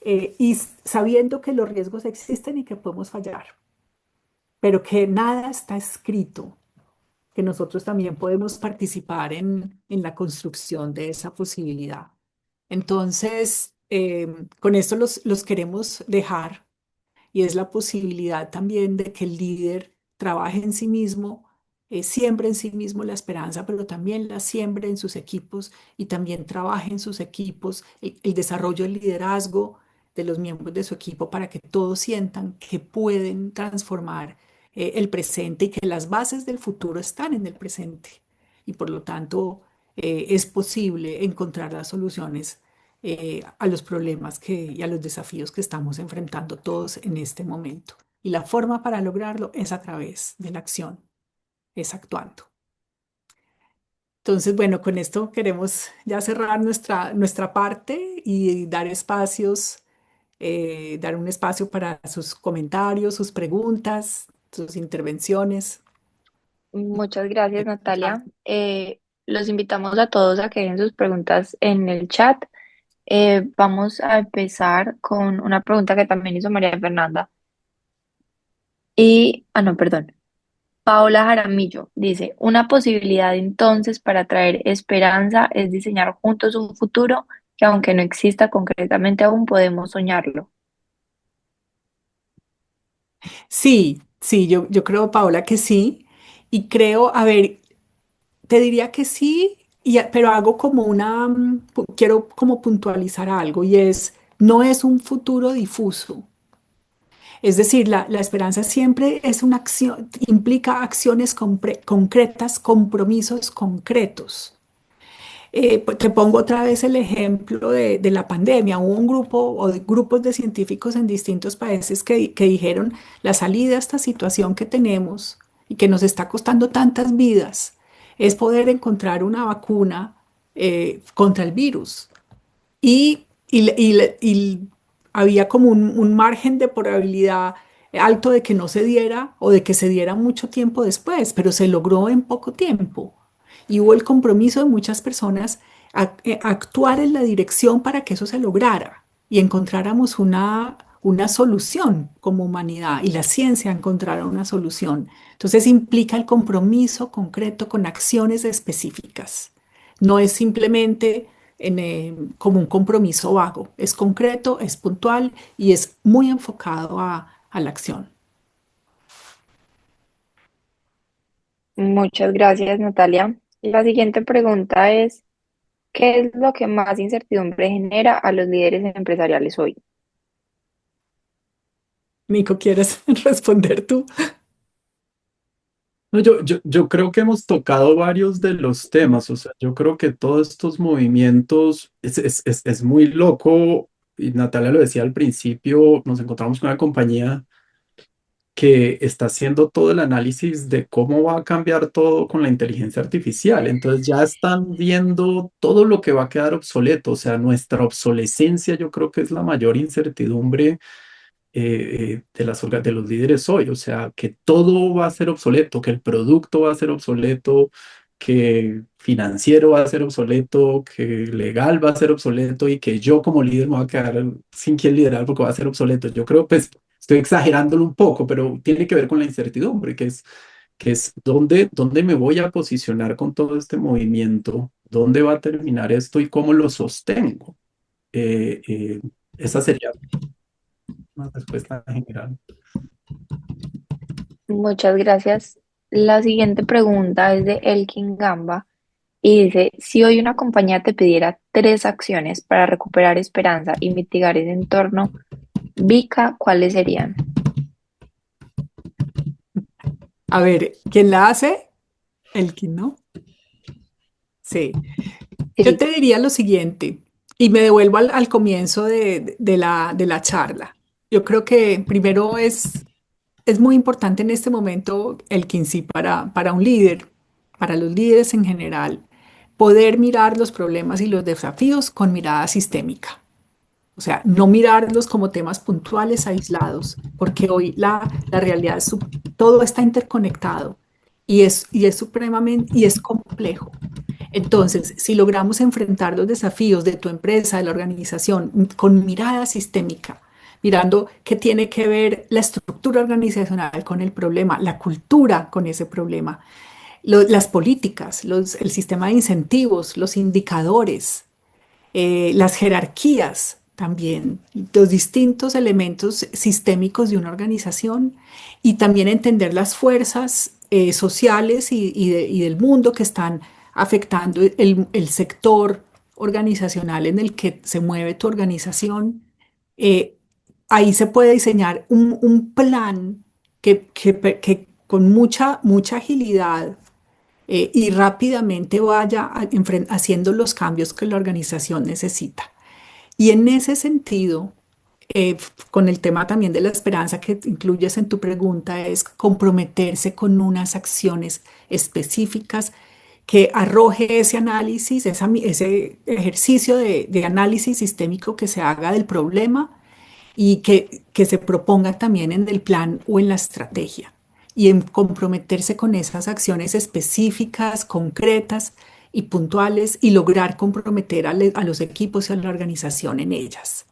y sabiendo que los riesgos existen y que podemos fallar, pero que nada está escrito, que nosotros también podemos participar en la construcción de esa posibilidad. Entonces, con esto los queremos dejar, y es la posibilidad también de que el líder trabaje en sí mismo, siembre en sí mismo la esperanza, pero también la siembre en sus equipos y también trabaje en sus equipos el desarrollo del liderazgo de los miembros de su equipo para que todos sientan que pueden transformar el presente y que las bases del futuro están en el presente. Y por lo tanto, es posible encontrar las soluciones a los problemas y a los desafíos que estamos enfrentando todos en este momento. Y la forma para lograrlo es a través de la acción, es actuando. Entonces, bueno, con esto queremos ya cerrar nuestra parte y dar espacios, dar un espacio para sus comentarios, sus preguntas, sus intervenciones. Muchas gracias, Escuchar. Natalia. Los invitamos a todos a que den sus preguntas en el chat. Vamos a empezar con una pregunta que también hizo María Fernanda. No, perdón. Paola Jaramillo dice, una posibilidad entonces para traer esperanza es diseñar juntos un futuro que aunque no exista concretamente aún podemos soñarlo. Sí, sí, yo creo, Paola, que sí. Y creo, a ver, te diría que sí, pero hago como quiero como puntualizar algo y es, no es un futuro difuso. Es decir, la esperanza siempre es una acción, implica acciones concretas, compromisos concretos. Pues te pongo otra vez el ejemplo de la pandemia. Hubo un grupo o de grupos de científicos en distintos países que dijeron la salida a esta situación que tenemos y que nos está costando tantas vidas es poder encontrar una vacuna contra el virus. Y había como un margen de probabilidad alto de que no se diera o de que se diera mucho tiempo después, pero se logró en poco tiempo. Y hubo el compromiso de muchas personas a actuar en la dirección para que eso se lograra y encontráramos una solución como humanidad y la ciencia encontrara una solución. Entonces implica el compromiso concreto con acciones específicas. No es simplemente como un compromiso vago. Es concreto, es puntual y es muy enfocado a la acción. Muchas gracias, Natalia. La siguiente pregunta es, ¿qué es lo que más incertidumbre genera a los líderes empresariales hoy? Nico, ¿quieres responder tú? No, yo creo que hemos tocado varios de los temas, o sea, yo creo que todos estos movimientos es muy loco, y Natalia lo decía al principio, nos encontramos con una compañía que está haciendo todo el análisis de cómo va a cambiar todo con la inteligencia artificial, entonces ya están viendo todo lo que va a quedar obsoleto, o sea, nuestra obsolescencia yo creo que es la mayor incertidumbre de los líderes hoy, o sea, que todo va a ser obsoleto, que el producto va a ser obsoleto, que financiero va a ser obsoleto, que legal va a ser obsoleto y que yo como líder me voy a quedar sin quien liderar porque va a ser obsoleto. Yo creo, pues, estoy exagerándolo un poco, pero tiene que ver con la incertidumbre, que es dónde me voy a posicionar con todo este movimiento, dónde va a terminar esto y cómo lo sostengo. Eh, eh, Esa sería una respuesta general. Muchas gracias. La siguiente pregunta es de Elkin Gamba y dice, si hoy una compañía te pidiera tres acciones para recuperar esperanza y mitigar ese entorno VICA, ¿cuáles serían? A ver, ¿quién la hace? Elkin, ¿no? Sí. Yo Sí, te diría lo siguiente, y me devuelvo al comienzo de la charla. Yo creo que primero es muy importante en este momento el Kinsey para un líder, para los líderes en general, poder mirar los problemas y los desafíos con mirada sistémica. O sea, no mirarlos como temas puntuales, aislados, porque hoy la realidad es, todo está interconectado y es supremamente, y es complejo. Entonces, si logramos enfrentar los desafíos de tu empresa, de la organización, con mirada sistémica, mirando qué tiene que ver la estructura organizacional con el problema, la cultura con ese problema, las políticas, el sistema de incentivos, los indicadores, las jerarquías también, los distintos elementos sistémicos de una organización y también entender las fuerzas sociales y del mundo que están afectando el sector organizacional en el que se mueve tu organización. eh, Ahí se puede diseñar un plan que con mucha agilidad y rápidamente vaya haciendo los cambios que la organización necesita. Y en ese sentido, con el tema también de la esperanza que incluyes en tu pregunta, es comprometerse con unas acciones específicas que arroje ese análisis, ese ejercicio de análisis sistémico que se haga del problema y que se proponga también en el plan o en la estrategia y en comprometerse con esas acciones específicas, concretas y puntuales y lograr comprometer a los equipos y a la organización en ellas.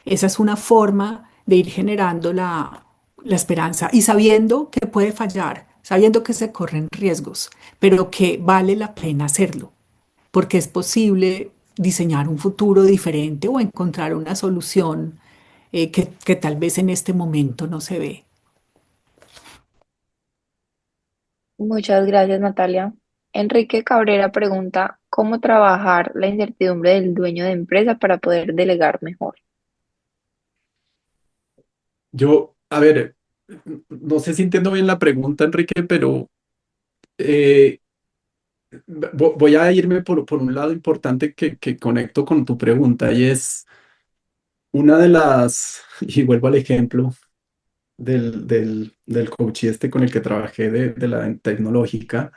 Esa es una forma de ir generando la esperanza y sabiendo que puede fallar, sabiendo que se corren riesgos, pero que vale la pena hacerlo, porque es posible diseñar un futuro diferente o encontrar una solución que tal vez en este momento no se ve. muchas gracias, Natalia. Enrique Cabrera pregunta, ¿cómo trabajar la incertidumbre del dueño de empresa para poder delegar mejor? A ver, no sé si entiendo bien la pregunta, Enrique, pero eh, voy a irme por un lado importante que conecto con tu pregunta y es una de las, y vuelvo al ejemplo del coach este con el que trabajé de la tecnológica,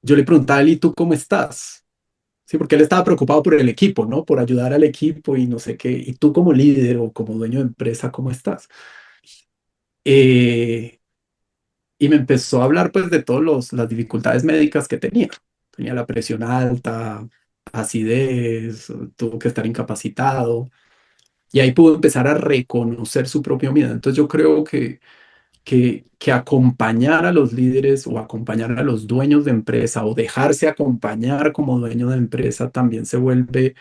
yo le preguntaba a él, ¿y tú cómo estás? Sí, porque él estaba preocupado por el equipo, ¿no? Por ayudar al equipo y no sé qué. ¿Y tú como líder o como dueño de empresa, cómo estás? Eh, y me empezó a hablar pues de todas las dificultades médicas que tenía. Tenía la presión alta, acidez, tuvo que estar incapacitado. Y ahí pudo empezar a reconocer su propio miedo. Entonces yo creo que acompañar a los líderes o acompañar a los dueños de empresa o dejarse acompañar como dueño de empresa también se vuelve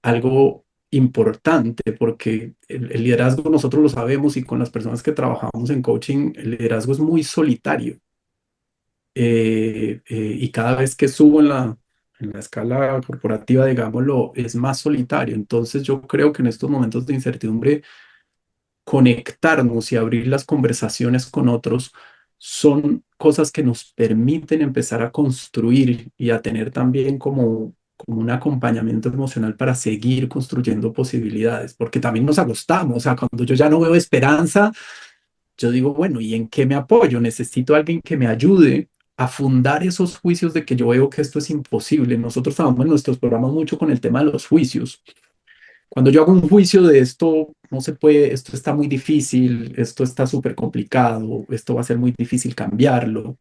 algo importante porque el liderazgo nosotros lo sabemos y con las personas que trabajamos en coaching, el liderazgo es muy solitario. Y cada vez que subo en la escala corporativa, digámoslo, es más solitario. Entonces yo creo que en estos momentos de incertidumbre conectarnos y abrir las conversaciones con otros son cosas que nos permiten empezar a construir y a tener también como un acompañamiento emocional para seguir construyendo posibilidades, porque también nos agostamos, o sea, cuando yo ya no veo esperanza, yo digo, bueno, ¿y en qué me apoyo? Necesito a alguien que me ayude a fundar esos juicios de que yo veo que esto es imposible. Nosotros trabajamos en nuestros programas mucho con el tema de los juicios. Cuando yo hago un juicio de esto, no se puede, esto está muy difícil, esto está súper complicado, esto va a ser muy difícil cambiarlo.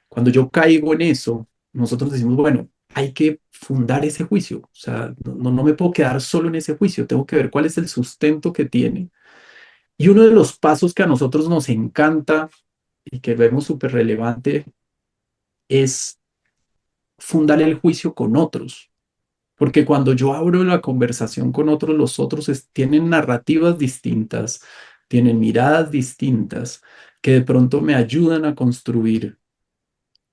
Cuando yo caigo en eso, nosotros decimos, bueno, hay que fundar ese juicio. O sea, no me puedo quedar solo en ese juicio, tengo que ver cuál es el sustento que tiene. Y uno de los pasos que a nosotros nos encanta y que vemos súper relevante es fundar el juicio con otros. Porque cuando yo abro la conversación con otros, los otros tienen narrativas distintas, tienen miradas distintas, que de pronto me ayudan a construir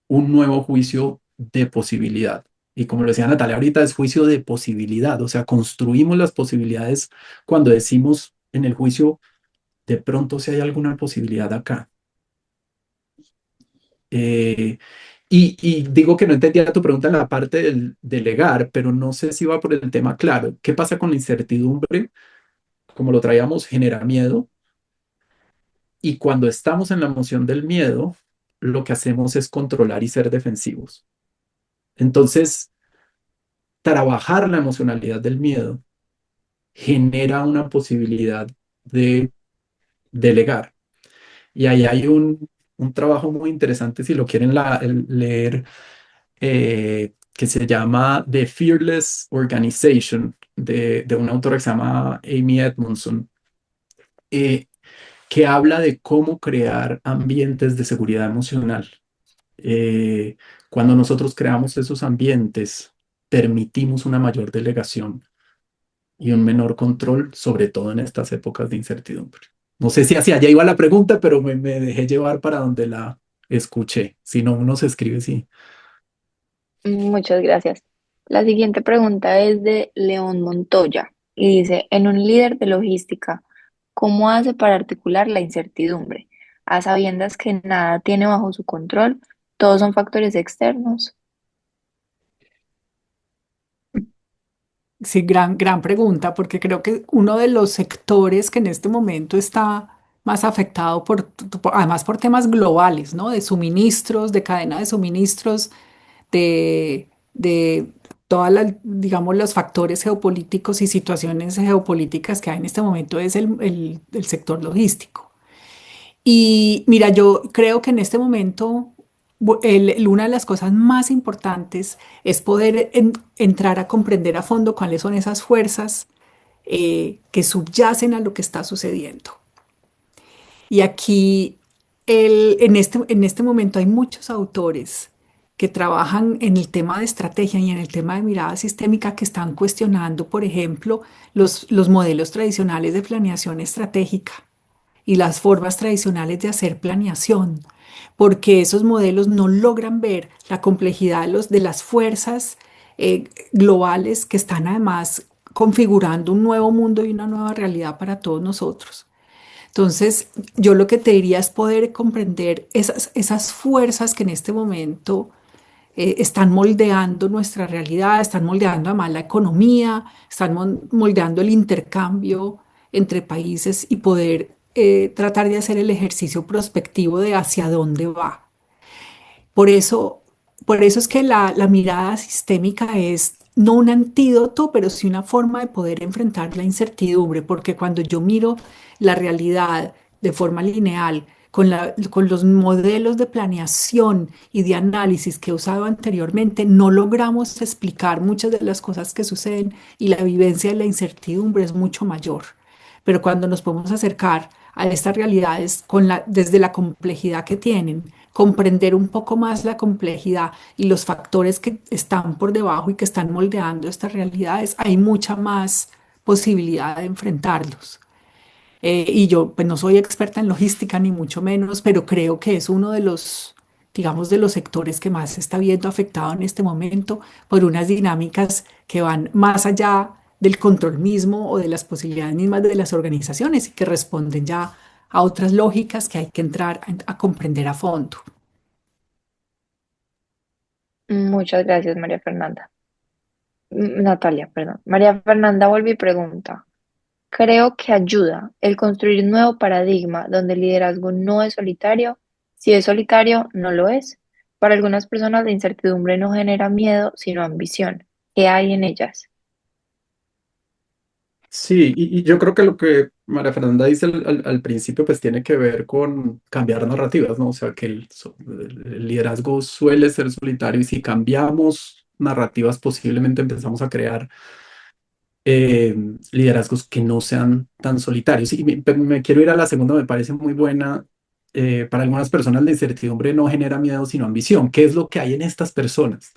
un nuevo juicio de posibilidad. Y como lo decía Natalia ahorita, es juicio de posibilidad, o sea, construimos las posibilidades cuando decimos en el juicio, de pronto si hay alguna posibilidad acá. Eh, y digo que no entendía tu pregunta en la parte del delegar, pero no sé si va por el tema claro. ¿Qué pasa con la incertidumbre? Como lo traíamos, genera miedo. Y cuando estamos en la emoción del miedo, lo que hacemos es controlar y ser defensivos. Entonces, trabajar la emocionalidad del miedo genera una posibilidad de delegar. Y ahí hay un trabajo muy interesante, si lo quieren leer, que se llama The Fearless Organization, de una autora que se llama Amy Edmondson, eh, que habla de cómo crear ambientes de seguridad emocional. Eh, Cuando nosotros creamos esos ambientes, permitimos una mayor delegación y un menor control, sobre todo en estas épocas de incertidumbre. No sé si hacia allá iba la pregunta, pero me dejé llevar para donde la escuché. Si no, uno se escribe así. Muchas gracias. La siguiente pregunta es de León Montoya y dice, en un líder de logística, ¿cómo hace para articular la incertidumbre? A sabiendas que nada tiene bajo su control, todos son factores externos. Sí, gran pregunta, porque creo que uno de los sectores que en este momento está más afectado además por temas globales, ¿no? De suministros, de cadena de suministros, de todas las, digamos, los factores geopolíticos y situaciones geopolíticas que hay en este momento es el sector logístico. Y mira, yo creo que en este momento una de las cosas más importantes es poder entrar a comprender a fondo cuáles son esas fuerzas que subyacen a lo que está sucediendo. Y aquí, en este momento, hay muchos autores que trabajan en el tema de estrategia y en el tema de mirada sistémica que están cuestionando, por ejemplo, los modelos tradicionales de planeación estratégica y las formas tradicionales de hacer planeación, porque esos modelos no logran ver la complejidad de las fuerzas globales que están además configurando un nuevo mundo y una nueva realidad para todos nosotros. Entonces, yo lo que te diría es poder comprender esas fuerzas que en este momento están moldeando nuestra realidad, están moldeando además la economía, están moldeando el intercambio entre países y poder tratar de hacer el ejercicio prospectivo de hacia dónde va. Por eso, por eso es que la mirada sistémica es no un antídoto, pero sí una forma de poder enfrentar la incertidumbre, porque cuando yo miro la realidad de forma lineal, con los modelos de planeación y de análisis que he usado anteriormente, no logramos explicar muchas de las cosas que suceden y la vivencia de la incertidumbre es mucho mayor. Pero cuando nos podemos acercar a estas realidades desde la complejidad que tienen, comprender un poco más la complejidad y los factores que están por debajo y que están moldeando estas realidades, hay mucha más posibilidad de enfrentarlos. Y yo, pues no soy experta en logística ni mucho menos, pero creo que es uno de los, digamos, de los sectores que más se está viendo afectado en este momento por unas dinámicas que van más allá del control mismo o de las posibilidades mismas de las organizaciones y que responden ya a otras lógicas que hay que entrar a comprender a fondo. Muchas gracias, María Fernanda. Natalia, perdón. María Fernanda vuelve y pregunta. Creo que ayuda el construir un nuevo paradigma donde el liderazgo no es solitario. Si es solitario, no lo es. Para algunas personas la incertidumbre no genera miedo, sino ambición. ¿Qué hay en ellas? Sí, y yo creo que lo que María Fernanda dice al principio, pues tiene que ver con cambiar narrativas, ¿no? O sea, que el liderazgo suele ser solitario y si cambiamos narrativas, posiblemente empezamos a crear eh, liderazgos que no sean tan solitarios. Y me quiero ir a la segunda, me parece muy buena. Para algunas personas la incertidumbre no genera miedo, sino ambición. ¿Qué es lo que hay en estas personas?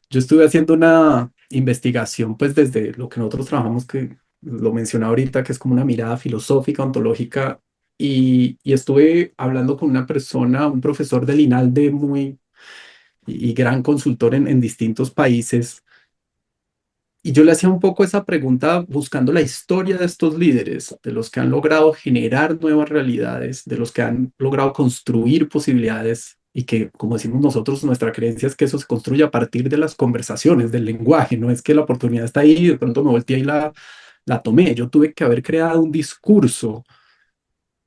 Yo estuve haciendo una investigación, pues desde lo que nosotros trabajamos, que lo mencioné ahorita, que es como una mirada filosófica, ontológica, y estuve hablando con una persona, un profesor del INALDE muy y gran consultor en distintos países, y yo le hacía un poco esa pregunta buscando la historia de estos líderes, de los que han logrado generar nuevas realidades, de los que han logrado construir posibilidades y que, como decimos nosotros, nuestra creencia es que eso se construye a partir de las conversaciones, del lenguaje, no es que la oportunidad está ahí y de pronto me volteé y la tomé. Yo tuve que haber creado un discurso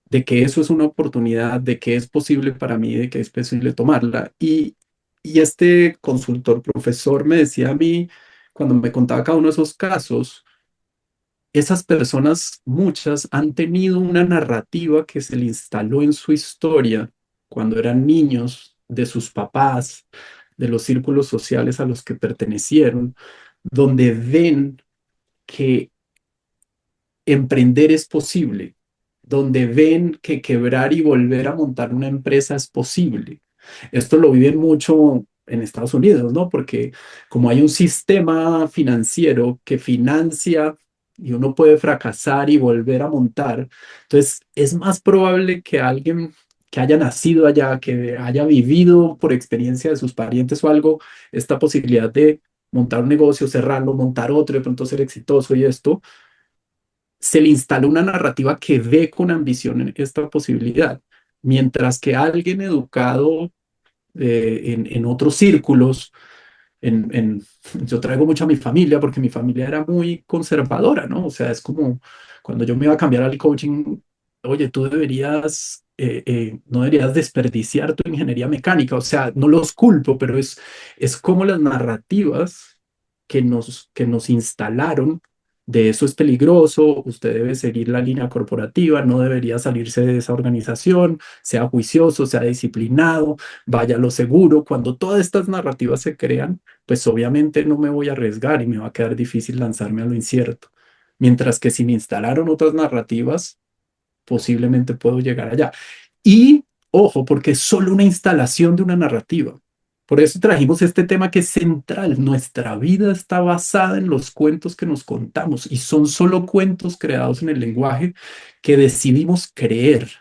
de que eso es una oportunidad, de que es posible para mí, de que es posible tomarla. Y este consultor, profesor, me decía a mí, cuando me contaba cada uno de esos casos, esas personas, muchas, han tenido una narrativa que se le instaló en su historia cuando eran niños, de sus papás, de los círculos sociales a los que pertenecieron, donde ven que emprender es posible, donde ven que quebrar y volver a montar una empresa es posible. Esto lo viven mucho en Estados Unidos, ¿no? Porque como hay un sistema financiero que financia y uno puede fracasar y volver a montar, entonces es más probable que alguien que haya nacido allá, que haya vivido por experiencia de sus parientes o algo, esta posibilidad de montar un negocio, cerrarlo, montar otro, de pronto ser exitoso y esto, se le instala una narrativa que ve con ambición en esta posibilidad, mientras que alguien educado en otros círculos, yo traigo mucho a mi familia porque mi familia era muy conservadora, ¿no? O sea, es como cuando yo me iba a cambiar al coaching, oye, tú deberías, no deberías desperdiciar tu ingeniería mecánica, o sea, no los culpo, pero es como las narrativas que nos instalaron. De eso es peligroso, usted debe seguir la línea corporativa, no debería salirse de esa organización, sea juicioso, sea disciplinado, vaya a lo seguro. Cuando todas estas narrativas se crean, pues obviamente no me voy a arriesgar y me va a quedar difícil lanzarme a lo incierto. Mientras que si me instalaron otras narrativas, posiblemente puedo llegar allá. Y ojo, porque es solo una instalación de una narrativa. Por eso trajimos este tema que es central. Nuestra vida está basada en los cuentos que nos contamos y son solo cuentos creados en el lenguaje que decidimos creer.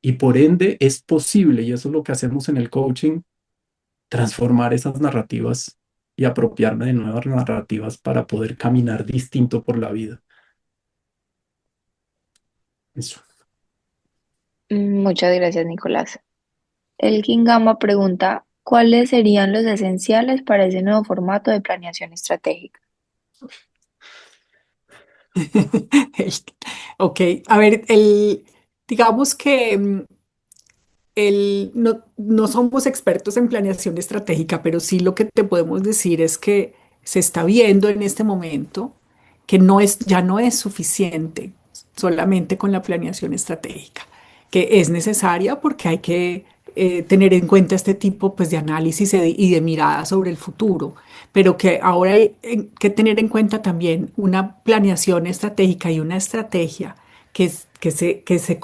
Y por ende es posible, y eso es lo que hacemos en el coaching, transformar esas narrativas y apropiarme de nuevas narrativas para poder caminar distinto por la vida. Eso. Muchas gracias, Nicolás. Elkin Gama pregunta, ¿cuáles serían los esenciales para ese nuevo formato de planeación estratégica? El- Ok, a ver, digamos que no somos expertos en planeación estratégica, pero sí lo que te podemos decir es que se está viendo en este momento que ya no es suficiente solamente con la planeación estratégica, que es necesaria porque hay que tener en cuenta este tipo pues, de análisis y de mirada sobre el futuro, pero que ahora hay que tener en cuenta también una planeación estratégica y una estrategia que se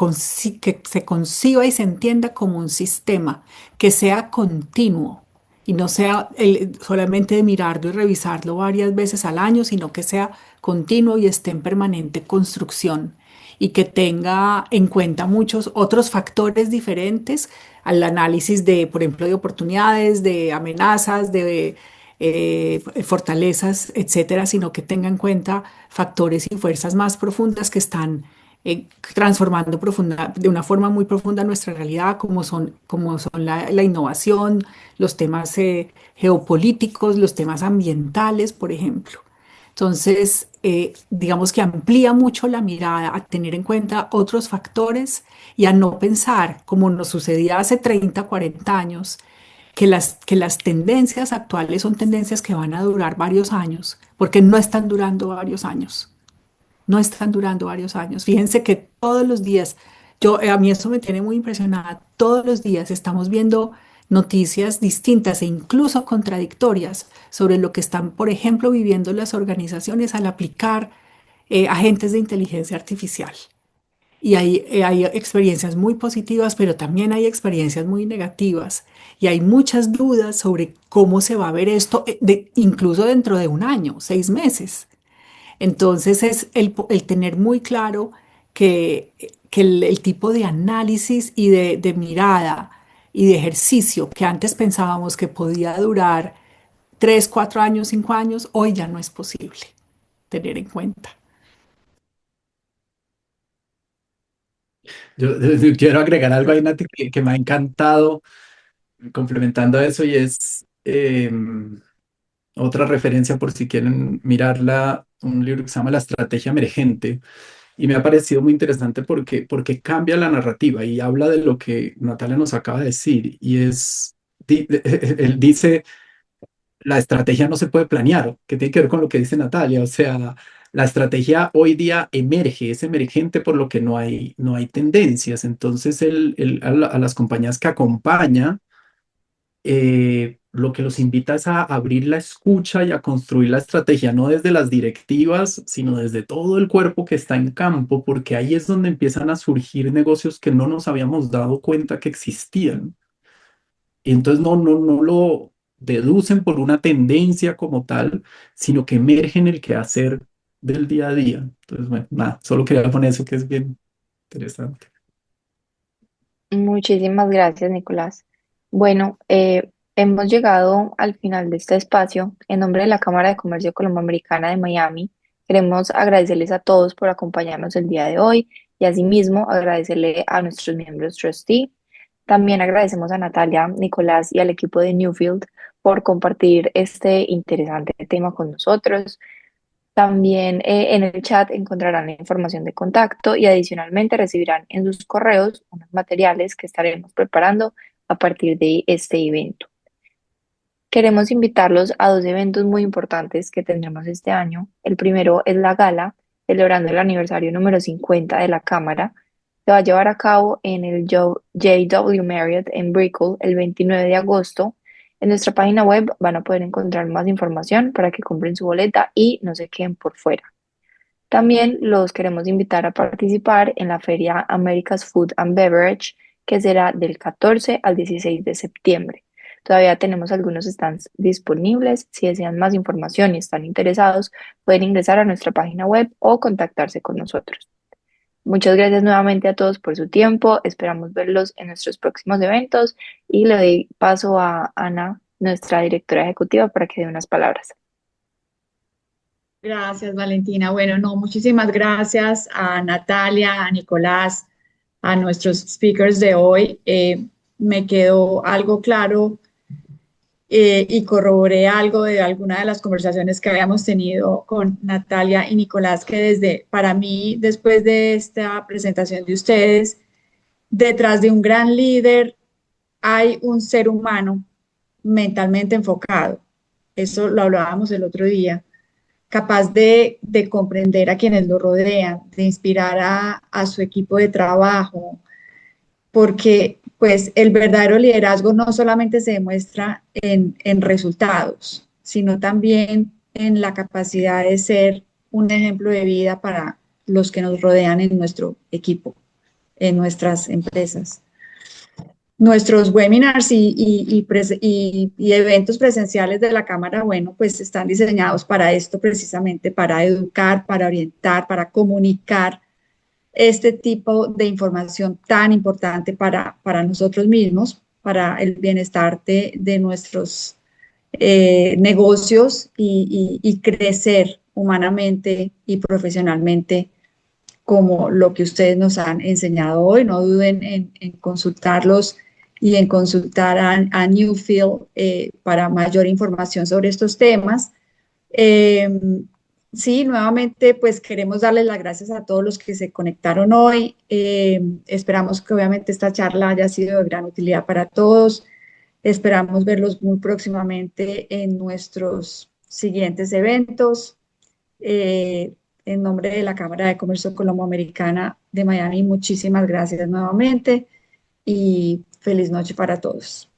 conciba y se entienda como un sistema, que sea continuo y no sea solamente de mirarlo y revisarlo varias veces al año, sino que sea continuo y esté en permanente construcción y que tenga en cuenta muchos otros factores diferentes al análisis de, por ejemplo, de oportunidades, de amenazas, de fortalezas, etcétera, sino que tenga en cuenta factores y fuerzas más profundas que están transformando de una forma muy profunda nuestra realidad, como son la innovación, los temas geopolíticos, los temas ambientales, por ejemplo. Entonces, digamos que amplía mucho la mirada a tener en cuenta otros factores y a no pensar, como nos sucedía hace 30, 40 años, que las tendencias actuales son tendencias que van a durar varios años, porque no están durando varios años, no están durando varios años. Fíjense que todos los días, a mí eso me tiene muy impresionada, todos los días estamos viendo noticias distintas e incluso contradictorias sobre lo que están, por ejemplo, viviendo las organizaciones al aplicar agentes de inteligencia artificial. Y hay experiencias muy positivas, pero también hay experiencias muy negativas. Y hay muchas dudas sobre cómo se va a ver esto, incluso dentro de un año, 6 meses. Entonces es el tener muy claro que el tipo de análisis y de mirada y de ejercicio que antes pensábamos que podía durar 3, 4 años, 5 años, hoy ya no es posible tener en cuenta. Yo quiero agregar algo ahí, Nati, que me ha encantado complementando a eso y es otra referencia por si quieren mirarla, un libro que se llama La Estrategia Emergente. Y me ha parecido muy interesante porque cambia la narrativa y habla de lo que Natalia nos acaba de decir. Y él dice, la estrategia no se puede planear, que tiene que ver con lo que dice Natalia. O sea, la estrategia hoy día emerge, es emergente por lo que no hay tendencias. Entonces, a las compañías que acompaña, lo que los invita es a abrir la escucha y a construir la estrategia, no desde las directivas, sino desde todo el cuerpo que está en campo, porque ahí es donde empiezan a surgir negocios que no nos habíamos dado cuenta que existían. Y entonces no lo deducen por una tendencia como tal, sino que emerge en el quehacer del día a día. Entonces, bueno, nada, solo quería poner eso que es bien interesante. Muchísimas gracias, Nicolás. Bueno, hemos llegado al final de este espacio. En nombre de la Cámara de Comercio Colomboamericana de Miami, queremos agradecerles a todos por acompañarnos el día de hoy y asimismo agradecerle a nuestros miembros trustee. También agradecemos a Natalia, Nicolás y al equipo de Newfield por compartir este interesante tema con nosotros. También en el chat encontrarán la información de contacto y adicionalmente recibirán en sus correos unos materiales que estaremos preparando a partir de este evento. Queremos invitarlos a dos eventos muy importantes que tendremos este año. El primero es la gala, celebrando el aniversario número 50 de la Cámara. Se va a llevar a cabo en el JW Marriott en Brickell el 29 de agosto. En nuestra página web van a poder encontrar más información para que compren su boleta y no se queden por fuera. También los queremos invitar a participar en la feria America's Food and Beverage, que será del 14 al 16 de septiembre. Todavía tenemos algunos stands disponibles. Si desean más información y están interesados, pueden ingresar a nuestra página web o contactarse con nosotros. Muchas gracias nuevamente a todos por su tiempo. Esperamos verlos en nuestros próximos eventos y le doy paso a Ana, nuestra directora ejecutiva, para que dé unas palabras. Gracias, Valentina. Bueno, no, muchísimas gracias a Natalia, a Nicolás, a nuestros speakers de hoy. Me quedó algo claro y corroboré algo de alguna de las conversaciones que habíamos tenido con Natalia y Nicolás, que para mí, después de esta presentación de ustedes, detrás de un gran líder hay un ser humano mentalmente enfocado. Eso lo hablábamos el otro día, capaz de comprender a quienes lo rodean, de inspirar a su equipo de trabajo, porque pues el verdadero liderazgo no solamente se demuestra en resultados, sino también en la capacidad de ser un ejemplo de vida para los que nos rodean en nuestro equipo, en nuestras empresas. Nuestros webinars y eventos presenciales de la Cámara, bueno, pues están diseñados para esto precisamente, para educar, para orientar, para comunicar este tipo de información tan importante para nosotros mismos, para el bienestar de nuestros negocios y crecer humanamente y profesionalmente como lo que ustedes nos han enseñado hoy. No duden en consultarlos y en consultar a Newfield para mayor información sobre estos temas. Sí, nuevamente, pues queremos darles las gracias a todos los que se conectaron hoy. Esperamos que obviamente esta charla haya sido de gran utilidad para todos. Esperamos verlos muy próximamente en nuestros siguientes eventos. En nombre de la Cámara de Comercio Colomboamericana de Miami, muchísimas gracias nuevamente y feliz noche para todos.